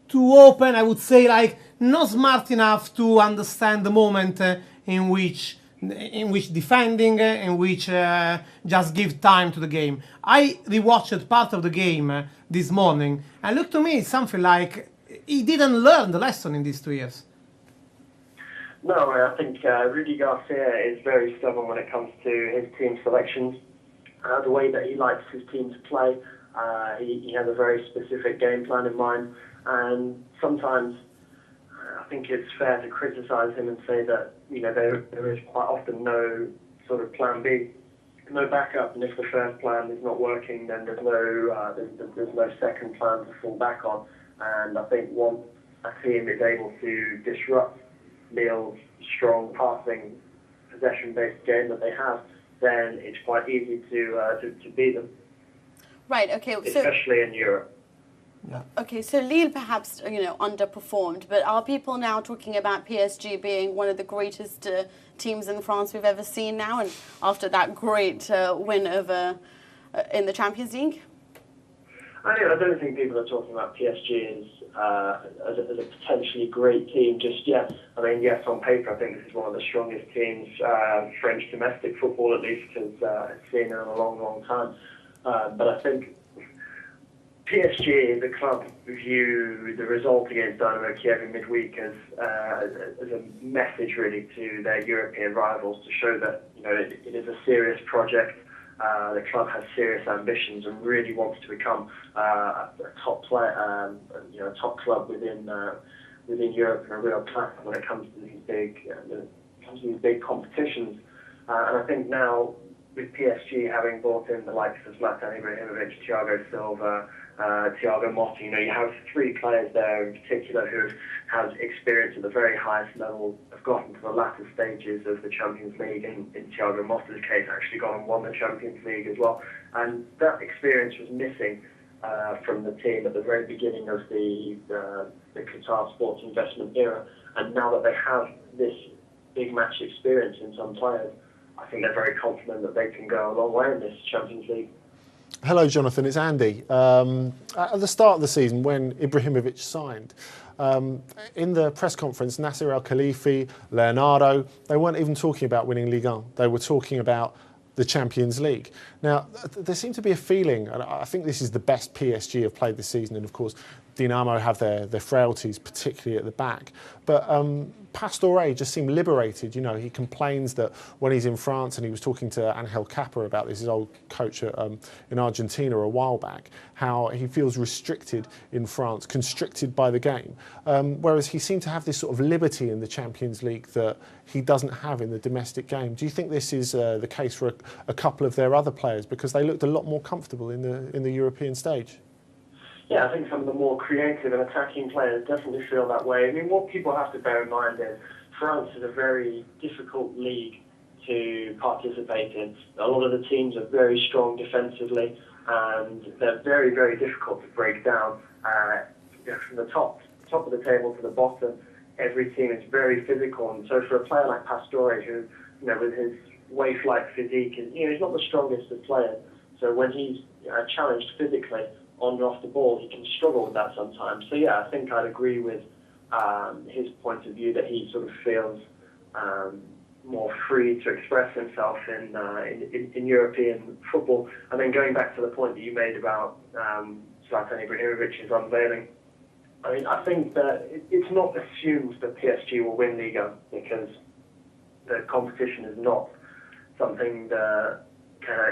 Speaker 4: too open. I would say, like, not smart enough to understand the moment in which defending, in which just give time to the game. I rewatched part of the game this morning, and looked to me something like he didn't learn the lesson in these 2 years.
Speaker 5: No, I think Rudy Garcia is very stubborn when it comes to his team selections. The way that he likes his team to play, he has a very specific game plan in mind, and sometimes I think it's fair to criticise him and say that there is quite often no sort of plan B, no backup, and if the first plan is not working, then there's no second plan to fall back on. And I think once a team is able to disrupt Lille's strong passing, possession-based game that they have, then it's quite easy to beat them.
Speaker 1: Right. Okay.
Speaker 5: Especially in Europe.
Speaker 1: Yeah. Okay, so Lille perhaps underperformed, but are people now talking about PSG being one of the greatest teams in France we've ever seen now, and after that great win over in the Champions League?
Speaker 5: I don't think people are talking about PSG as a potentially great team just yet. I mean, yes, on paper, I think this is one of the strongest teams French domestic football, at least, has seen in a long, long time. But I think, as I said, the problem is, and people are talking about PSG as a potentially great team just yet. I mean, yes, on paper, I think this is one of the strongest teams French domestic football, at least, has seen in a long, long time. But I think, as I said, the problem is, and people are talking about PSG as a potentially great team just yet. I mean, yes, on paper, I think this is one of the strongest teams French domestic football, at least, has seen in a long, long time. But I think, PSG, the club, view the result against Dynamo Kiev in midweek as a message really to their European rivals to show that it is a serious project. The club has serious ambitions and really wants to become a top player, a top club within Europe and a real player when it comes to these big competitions. And I think now with PSG having brought in the likes of Zlatan Ibrahimovic, Thiago Silva, Thiago Motta, you have three players there in particular who have experience at the very highest level, have gotten to the latter stages of the Champions League, in Thiago Motta's case actually gone and won the Champions League as well. And that experience was missing from the team at the very beginning of the Qatar sports investment era. And now that they have this big match experience in some players, I think they're very confident that they can go a long way in this Champions League.
Speaker 2: Hello, Jonathan. It's Andy. At the start of the season, when Ibrahimovic signed, in the press conference, Nasser Al-Khelaifi, Leonardo, they weren't even talking about winning Ligue 1. They were talking about the Champions League. Now, there seemed to be a feeling, and I think this is the best PSG have played this season, and of course, Dinamo have their frailties, particularly at the back. But Pastore just seemed liberated. He complains that when he's in France, and he was talking to Angel Cappa about this, his old coach in Argentina a while back, how he feels restricted in France, constricted by the game. Whereas he seemed to have this sort of liberty in the Champions League that he doesn't have in the domestic game. Do you think this is the case for a couple of their other players, because they looked a lot more comfortable in the European stage?
Speaker 5: Yeah, I think some of the more creative and attacking players definitely feel that way. I mean, what people have to bear in mind is France is a very difficult league to participate in. A lot of the teams are very strong defensively, and they're very, very difficult to break down. From the top of the table to the bottom, every team is very physical. And so for a player like Pastore, who, with his waif-like physique, he's not the strongest of players. So when he's challenged physically, on and off the ball, he can struggle with that sometimes. So yeah, I think I'd agree with his point of view that he sort of feels more free to express himself in European football. And then going back to the point that you made about Zlatan Ibrahimovic's unveiling, I mean, I think that it's not assumed that PSG will win Liga, because the competition is not something that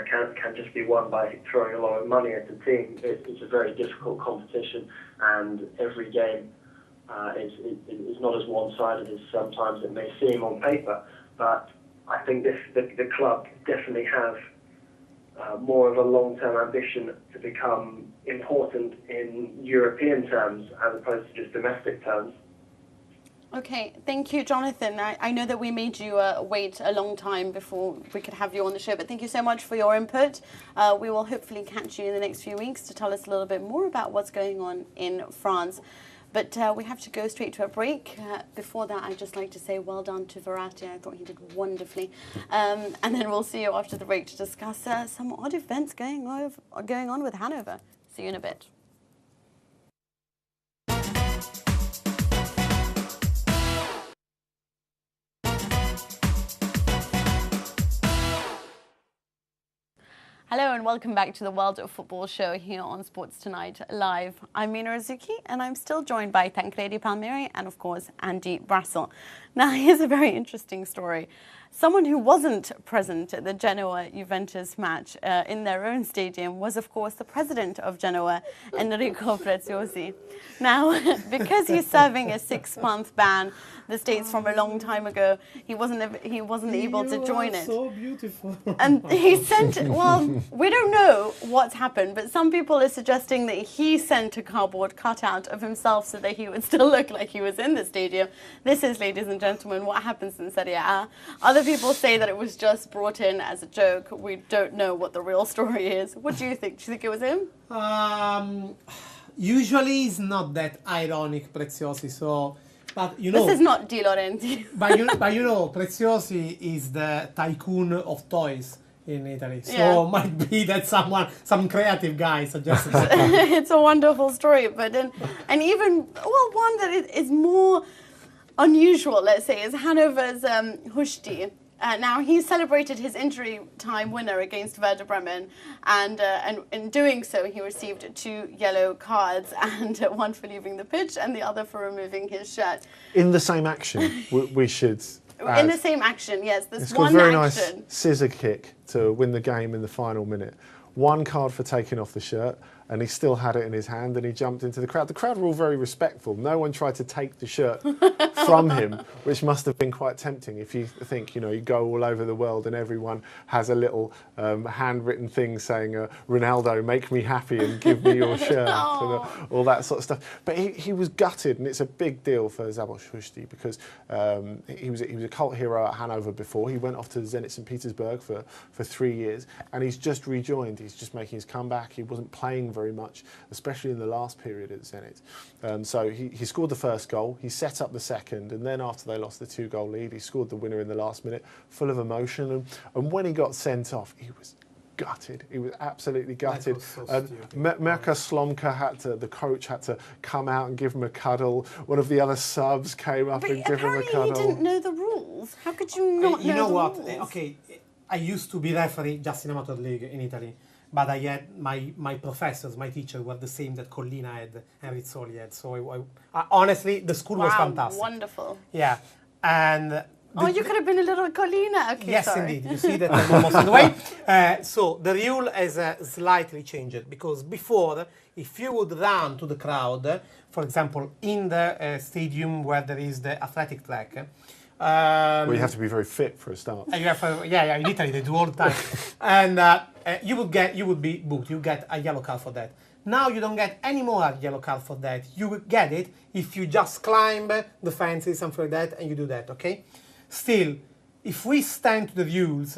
Speaker 5: can just be won by throwing a lot of money at the team. It's a very difficult competition, and every game is not as one-sided as sometimes it may seem on paper. But I think the club definitely have more of a long-term ambition to become important in European terms as opposed to just domestic terms.
Speaker 1: Okay, thank you, Jonathan. I know that we made you wait a long time before we could have you on the show, but thank you so much for your input. We will hopefully catch you in the next few weeks to tell us a little bit more about what's going on in France. But we have to go straight to a break. Before that, I'd just like to say well done to Verratti. I thought he did wonderfully. And then we'll see you after the break to discuss some odd events going on with Hanover. See you in a bit. Hello and welcome back to the World of Football show here on Sports Tonight Live. I'm Mina Rzouki and I'm still joined by Tancredi Palmeri and of course Andy Brassell. Now here's a very interesting story. Someone who wasn't present at the Genoa-Juventus match in their own stadium was, of course, the president of Genoa, Enrico Preziosi. Now, because he's serving a 6-month ban, the states from a long time ago, he wasn't able to join it.
Speaker 4: So beautiful.
Speaker 1: And he sent, well, we don't know what's happened, but some people are suggesting that he sent a cardboard cutout of himself so that he would still look like he was in the stadium. This is, ladies and gentlemen, what happens in Serie A. Other people say that it was just brought in as a joke. We don't know what the real story is. What do you think? Do you think it was him?
Speaker 4: Usually it's not that ironic, Preziosi, so... But you know,
Speaker 1: this is not Di Laurenti.
Speaker 4: but you know, Preziosi is the tycoon of toys in Italy. So might be that some creative guy suggested that.
Speaker 1: It's a wonderful story, but and even one that is more unusual, let's say, is Hanover's Hushti. Now, he celebrated his injury time winner against Werder Bremen, and in doing so, he received 2 yellow cards, and one for leaving the pitch and the other for removing his shirt.
Speaker 2: In the same action, we should add.
Speaker 1: In the same action, yes. There's one
Speaker 2: a very
Speaker 1: action.
Speaker 2: nice scissor kick to win the game in the final minute. 1 card for taking off the shirt, and he still had it in his hand, and he jumped into the crowd. The crowd were all very respectful. No one tried to take the shirt from him, which must have been quite tempting. If you think, you go all over the world and everyone has a little handwritten thing saying, Ronaldo, make me happy and give me your shirt, and all that sort of stuff. But he was gutted, and it's a big deal for Szabolcs Huszti because he was a cult hero at Hanover before. He went off to Zenit St. Petersburg for 3 years, and he's just rejoined. He's just making his comeback. He wasn't playing very much, especially in the last period at Zenit. So he scored the first goal, he set up the second, and then after they lost the 2-goal lead, he scored the winner in the last minute, full of emotion. And when he got sent off, he was gutted. He was absolutely gutted. Mirka Slomka the coach had to come out and give him a cuddle. One of the other subs came up and gave him a cuddle.
Speaker 1: He didn't know the rules. How could you not know the rules?
Speaker 4: Okay, I used to be referee just in amateur league in Italy. But I had my professors, my teachers were the same that Collina had and Rizzoli had. So I honestly, the school was fantastic.
Speaker 1: Wonderful.
Speaker 4: Yeah, and
Speaker 1: you could have been a little Collina. Okay,
Speaker 4: yes,
Speaker 1: sorry.
Speaker 4: indeed. You see that I'm almost on the way. So the rule has slightly changed because before, if you would run to the crowd, for example, in the stadium where there is the athletic track.
Speaker 2: Well, you have to be very fit for a start.
Speaker 4: In Italy they do all the time, and you would be booked. You get a yellow card for that. Now you don't get any more yellow card for that. You will get it if you just climb the fences, something like that, and you do that. Okay. Still, if we stand to the rules,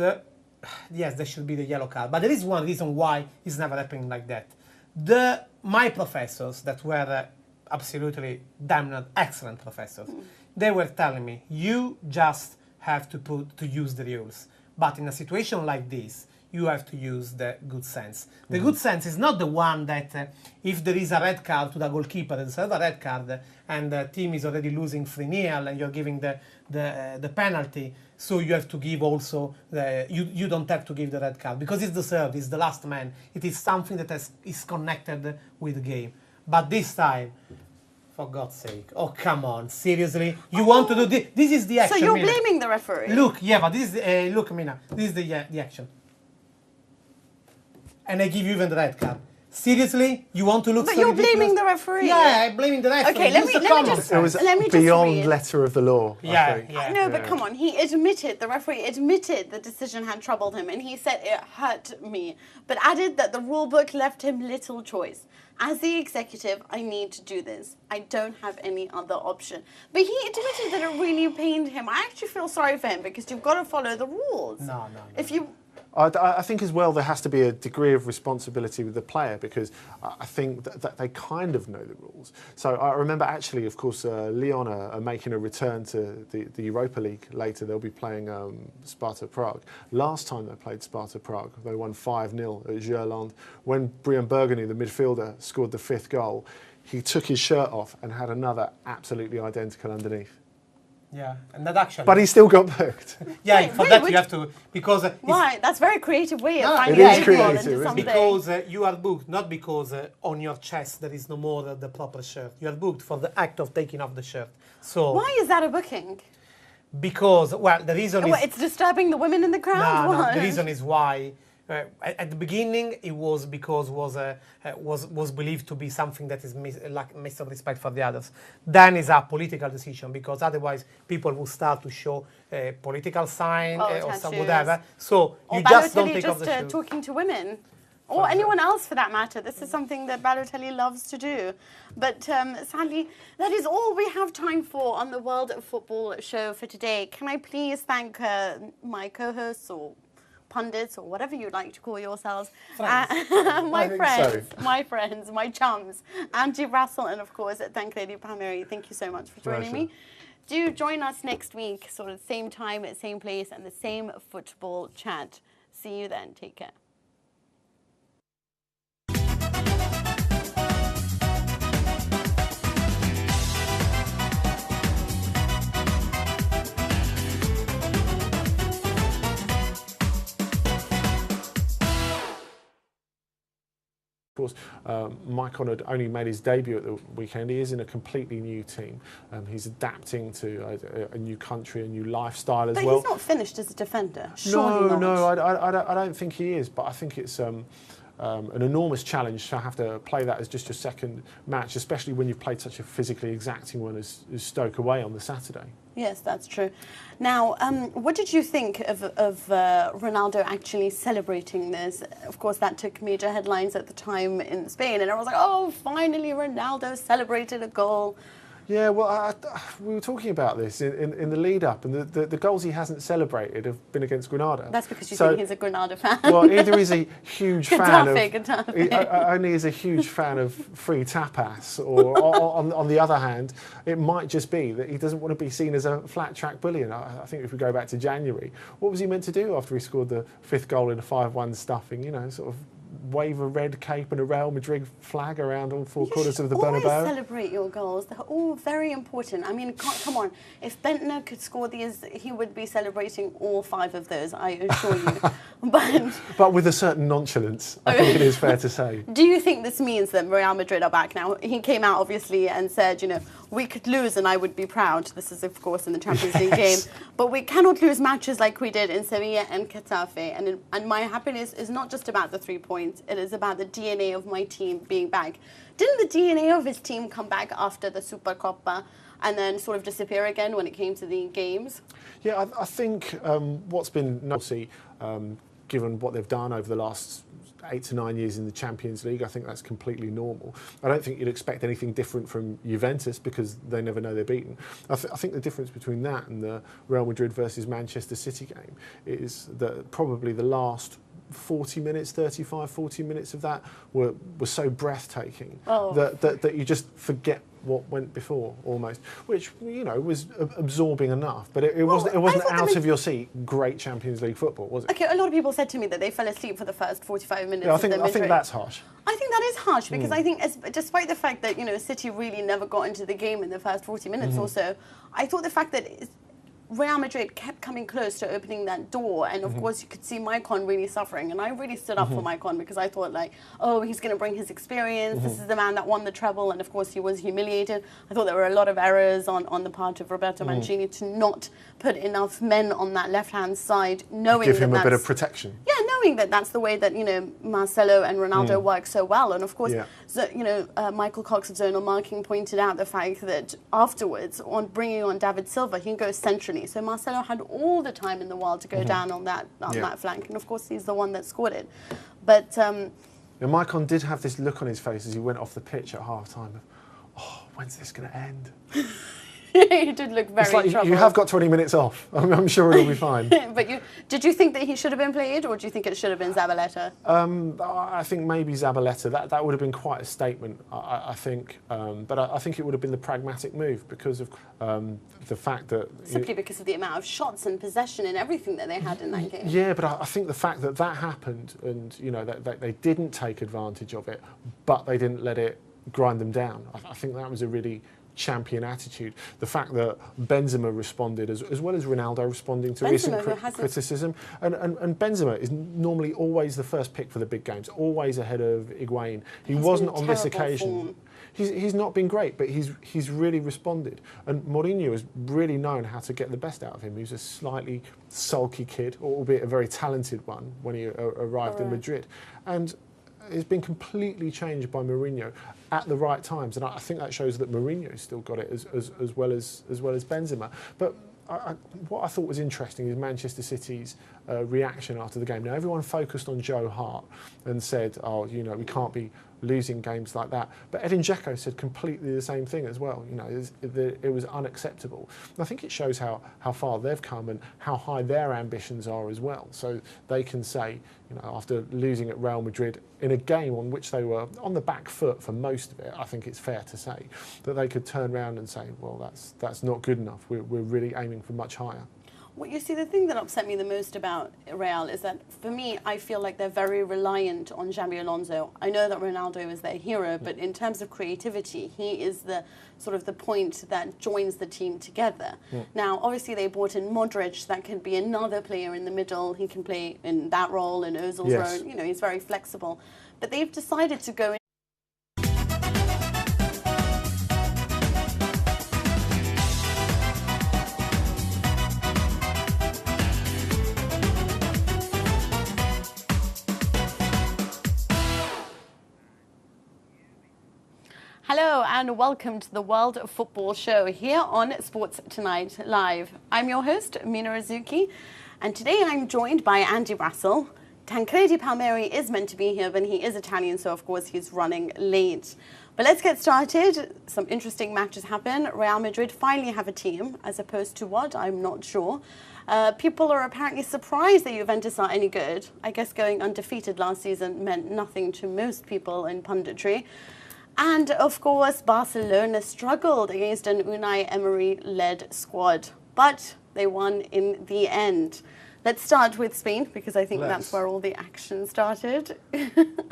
Speaker 4: yes, there should be the yellow card. But there is one reason why it's never happening like that. My professors that were absolutely damn excellent professors. They were telling me, you just have to use the rules. But in a situation like this, you have to use the good sense. The good sense is not the one that if there is a red card to the goalkeeper, there's a red card, and the team is already losing 3-0, and you're giving the penalty, so you have to give also, you don't have to give the red card, because it's the third, it's the last man. It is something that is connected with the game. But this time, for God's sake. Oh, come on. Seriously? You want to do this? This is the action.
Speaker 1: So you're
Speaker 4: Mina.
Speaker 1: blaming the referee?
Speaker 4: Look, yeah, but this is, look, Mina, this is the action. And I give you even the red card. Seriously? You want to look
Speaker 1: but
Speaker 4: so
Speaker 1: you're
Speaker 4: ridiculous?
Speaker 1: blaming the referee.
Speaker 4: Yeah, I'm blaming the referee.
Speaker 1: Okay, let me just
Speaker 2: It was beyond letter of the law, I think.
Speaker 1: Yeah. No, but come on. The referee admitted the decision had troubled him, and he said it hurt me, but added that the rule book left him little choice. As the executive, I need to do this. I don't have any other option. But he admitted that it really pained him. I actually feel sorry for him because you've got to follow the rules.
Speaker 4: No.
Speaker 1: If you...
Speaker 2: I think as well there has to be a degree of responsibility with the player because I think that they kind of know the rules. So I remember actually, of course, Lyon are making a return to the Europa League later. They'll be playing Sparta Prague. Last time they played Sparta Prague, they won 5-0 at Jurland. When Brian Bergeny, the midfielder, scored the 5th goal, he took his shirt off and had another absolutely identical underneath.
Speaker 4: Yeah, and that actually...
Speaker 2: But he still got booked.
Speaker 4: Yeah, for that you have to... Because...
Speaker 1: Why? That's a very creative way of finding
Speaker 2: it is
Speaker 1: people
Speaker 2: creative,
Speaker 1: into something.
Speaker 4: Because you are booked, not because on your chest there is no more the proper shirt. You are booked for the act of taking off the shirt. So...
Speaker 1: Why is that a booking?
Speaker 4: Because, well, the reason is...
Speaker 1: It's disturbing the women in the crowd?
Speaker 4: No, the reason is why... at the beginning, it was because was believed to be something that is mis of respect for the others. Then is a political decision because otherwise people will start to show a political sign or some whatever. So
Speaker 1: or
Speaker 4: you just don't take off the shoe.
Speaker 1: Talking to women. Or anyone else for that matter. This is something that Balotelli loves to do. But sadly, that is all we have time for on the World Football Show for today. Can I please thank my co-hosts or pundits or whatever you'd like to call yourselves, my friends, my chums, Angie Brassell and of course Tancredi Palmeri. Thank you so much for joining me. Do join us next week, sort of same time, same place, and the same football chat. See you then. Take care.
Speaker 2: Of course, Maicon had only made his debut at the weekend. He is in a completely new team. He's adapting to a new country, a new lifestyle as well.
Speaker 1: But he's not finished as a defender, surely not.
Speaker 2: No, I don't think he is. But I think it's an enormous challenge to have to play that as just your second match, especially when you've played such a physically exacting one as Stoke away on the Saturday.
Speaker 1: Yes, that's true. Now, what did you think of Ronaldo actually celebrating this? Of course, that took major headlines at the time in Spain, and everyone was like, oh, finally Ronaldo celebrated a goal.
Speaker 2: Yeah, well, we were talking about this in the lead-up, and the goals he hasn't celebrated have been against Granada.
Speaker 1: That's because you think he's a Granada fan.
Speaker 2: Well, either he's a huge fan of...
Speaker 1: Getafe.
Speaker 2: Only is a huge fan of free tapas, or on the other hand, it might just be that he doesn't want to be seen as a flat-track bully. And I think if we go back to January, what was he meant to do after he scored the 5th goal in a 5-1 stuffing? You know, sort of wave a red cape and a Real Madrid flag around all four corners of the Bernabeu.
Speaker 1: You always celebrate your goals. They're all very important. I mean, come on. If Bentner could score these, he would be celebrating all 5 of those, I assure you.
Speaker 2: But with a certain nonchalance, I think it is fair to say.
Speaker 1: Do you think this means that Real Madrid are back now? He came out, obviously, and said, you know, we could lose and I would be proud. This is, of course, in the Champions League game. But we cannot lose matches like we did in Sevilla and Getafe. And my happiness is not just about the 3 points. It is about the DNA of my team being back. Didn't the DNA of his team come back after the Supercoppa and then sort of disappear again when it came to the games?
Speaker 2: Yeah, I think what's been noteworthy, given what they've done over the last 8 to 9 years in the Champions League, I think that's completely normal. I don't think you'd expect anything different from Juventus because they never know they're beaten. I think the difference between that and the Real Madrid versus Manchester City game is that probably the last 40 minutes, 35, 40 minutes of that were so breathtaking that you just forget what went before almost, which, you know, was absorbing enough, but it wasn't out of your seat great Champions League football, was it?
Speaker 1: Okay, a lot of people said to me that they fell asleep for the first 45 minutes.
Speaker 2: Yeah, I think that's harsh.
Speaker 1: I think that is harsh because I think, despite the fact that, you know, City really never got into the game in the first 40 minutes or so, I thought the fact that Real Madrid kept coming close to opening that door, and of course you could see Maicon really suffering, and I really stood up for Maicon because I thought, like, oh, he's going to bring his experience, this is the man that won the treble, and of course he was humiliated. I thought there were a lot of errors on the part of Roberto Mancini to not put enough men on that left-hand side, knowing
Speaker 2: give him a bit of protection.
Speaker 1: Yeah, knowing that that's the way that, you know, Marcelo and Ronaldo work so well, and of course, you know, Michael Cox of Zonal Marking pointed out the fact that afterwards, on bringing on David Silva, he goes centrally. So Marcelo had all the time in the world to go down on that flank, and of course he's the one that scored it. But
Speaker 2: Maicon did have this look on his face as he went off the pitch at half-time. Oh, when's this going to end?
Speaker 1: He did look very troubled.
Speaker 2: You have got 20 minutes off. I'm sure it'll be fine.
Speaker 1: But did you think that he should have been played, or do you think it should have been Zabaleta?
Speaker 2: I think maybe Zabaleta. That would have been quite a statement, I think. But I think it would have been the pragmatic move because of the fact that...
Speaker 1: Simply because of the amount of shots and possession and everything that they had in that game.
Speaker 2: Yeah, but I think the fact that happened and, you know, that they didn't take advantage of it, but they didn't let it grind them down. I think that was a really champion attitude. The fact that Benzema responded as well as Ronaldo responding to recent criticism, and Benzema is normally always the first pick for the big games, always ahead of Higuain. He wasn't on this occasion. He's not been great, but he's really responded. And Mourinho has really known how to get the best out of him. He was a slightly sulky kid, albeit a very talented one when he arrived in Madrid, and it's been completely changed by Mourinho at the right times, and I think that shows that Mourinho's still got it as well as Benzema. But what I thought was interesting is Manchester City's reaction after the game. Now, everyone focused on Joe Hart and said, oh, you know, we can't be losing games like that. But Edin Dzeko said completely the same thing as well. You know, it was unacceptable. And I think it shows how far they've come and how high their ambitions are as well. So they can say, you know, after losing at Real Madrid in a game on which they were on the back foot for most of it, I think it's fair to say that they could turn around and say, well, that's not good enough. We're really aiming for much higher.
Speaker 1: Well, you see, the thing that upset me the most about Real is that, for me, I feel like they're very reliant on Xabi Alonso. I know that Ronaldo is their hero, but in terms of creativity, he is the sort of the point that joins the team together. Now, obviously, they brought in Modric. That could be another player in the middle. He can play in that role, in Ozil's role. You know, he's very flexible. But they've decided to go in. Hello and welcome to the World Football Show here on Sports Tonight Live. I'm your host, Mina Rzouki, and today I'm joined by Andy Brassell. Tancredi Palmeri is meant to be here, but he is Italian, so of course he's running late. But let's get started. Some interesting matches happen. Real Madrid finally have a team, as opposed to what? I'm not sure. People are apparently surprised that Juventus are any good. I guess going undefeated last season meant nothing to most people in punditry. And, of course, Barcelona struggled against an Unai Emery-led squad. But they won in the end. Let's start with Spain, because I think that's where all the action started.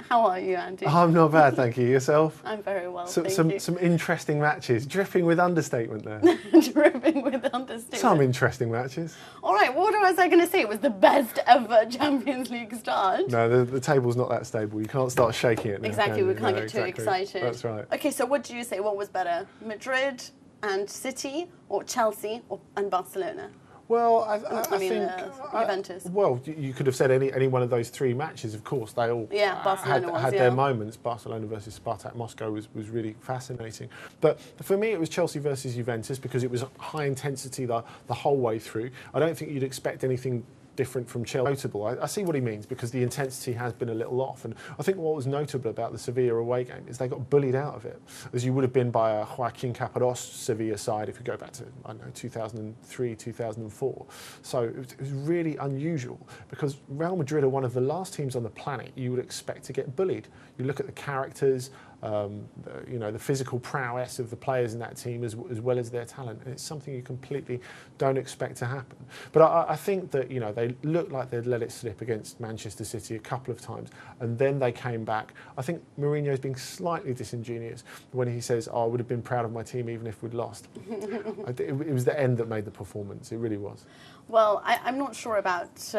Speaker 1: How are you, Andy?
Speaker 2: I'm not bad, thank you. Yourself?
Speaker 1: I'm very well,
Speaker 2: thank you. Some interesting matches. Dripping with understatement there.
Speaker 1: Dripping with understatement.
Speaker 2: Some interesting matches.
Speaker 1: All right, what was I going to say? It was the best ever Champions League start.
Speaker 2: No, the table's not that stable. You can't start shaking it now.
Speaker 1: Exactly, we can't get too excited.
Speaker 2: That's right.
Speaker 1: Okay, so what do you say? What was better, Madrid and City, or Chelsea and Barcelona?
Speaker 2: Well, I think
Speaker 1: Juventus.
Speaker 2: Well, you could have said any one of those three matches. Of course, they all had their moments. Barcelona versus Spartak Moscow was really fascinating. But for me, it was Chelsea versus Juventus because it was high intensity the whole way through. I don't think you'd expect anything different from Chelsea. Notable. I see what he means because the intensity has been a little off, and I think what was notable about the Sevilla away game is they got bullied out of it, as you would have been by a Joaquin Caparrós Sevilla side if you go back to 2003, 2004. So it was really unusual because Real Madrid are one of the last teams on the planet you would expect to get bullied. You look at the characters. The physical prowess of the players in that team as well as their talent. And it's something you completely don't expect to happen. But I think that, they looked like they'd let it slip against Manchester City a couple of times, and then they came back. I think Mourinho's being slightly disingenuous when he says, I would have been proud of my team even if we'd lost. It was the end that made the performance. It really was.
Speaker 1: Well, I'm not sure about...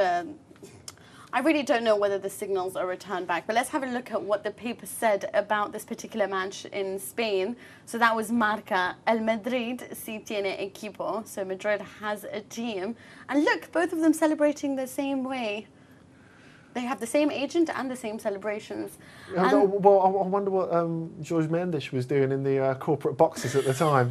Speaker 1: I really don't know whether the signals are returned back, but let's have a look at what the paper said about this particular match in Spain. So that was Marca. El Madrid sí tiene equipo. So Madrid has a team. And look, both of them celebrating the same way. They have the same agent and the same celebrations.
Speaker 2: Well, I wonder what Jorge Mendes was doing in the corporate boxes at the time.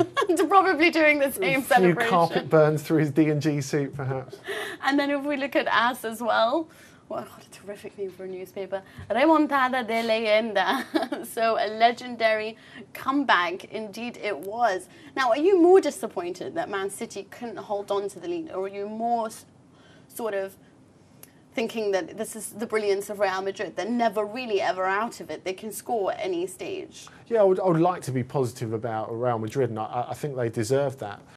Speaker 1: Probably doing the same celebration.
Speaker 2: A few carpet burns through his D&G suit, perhaps.
Speaker 1: And then if we look at AS as well, what a terrific name for a newspaper. Remontada de leyenda. So a legendary comeback, indeed it was. Now, are you more disappointed that Man City couldn't hold on to the lead, or are you more sort of thinking that this is the brilliance of Real Madrid? They're never really ever out of it. They can score at any stage.
Speaker 2: Yeah, I would like to be positive about Real Madrid, and I think they deserve that.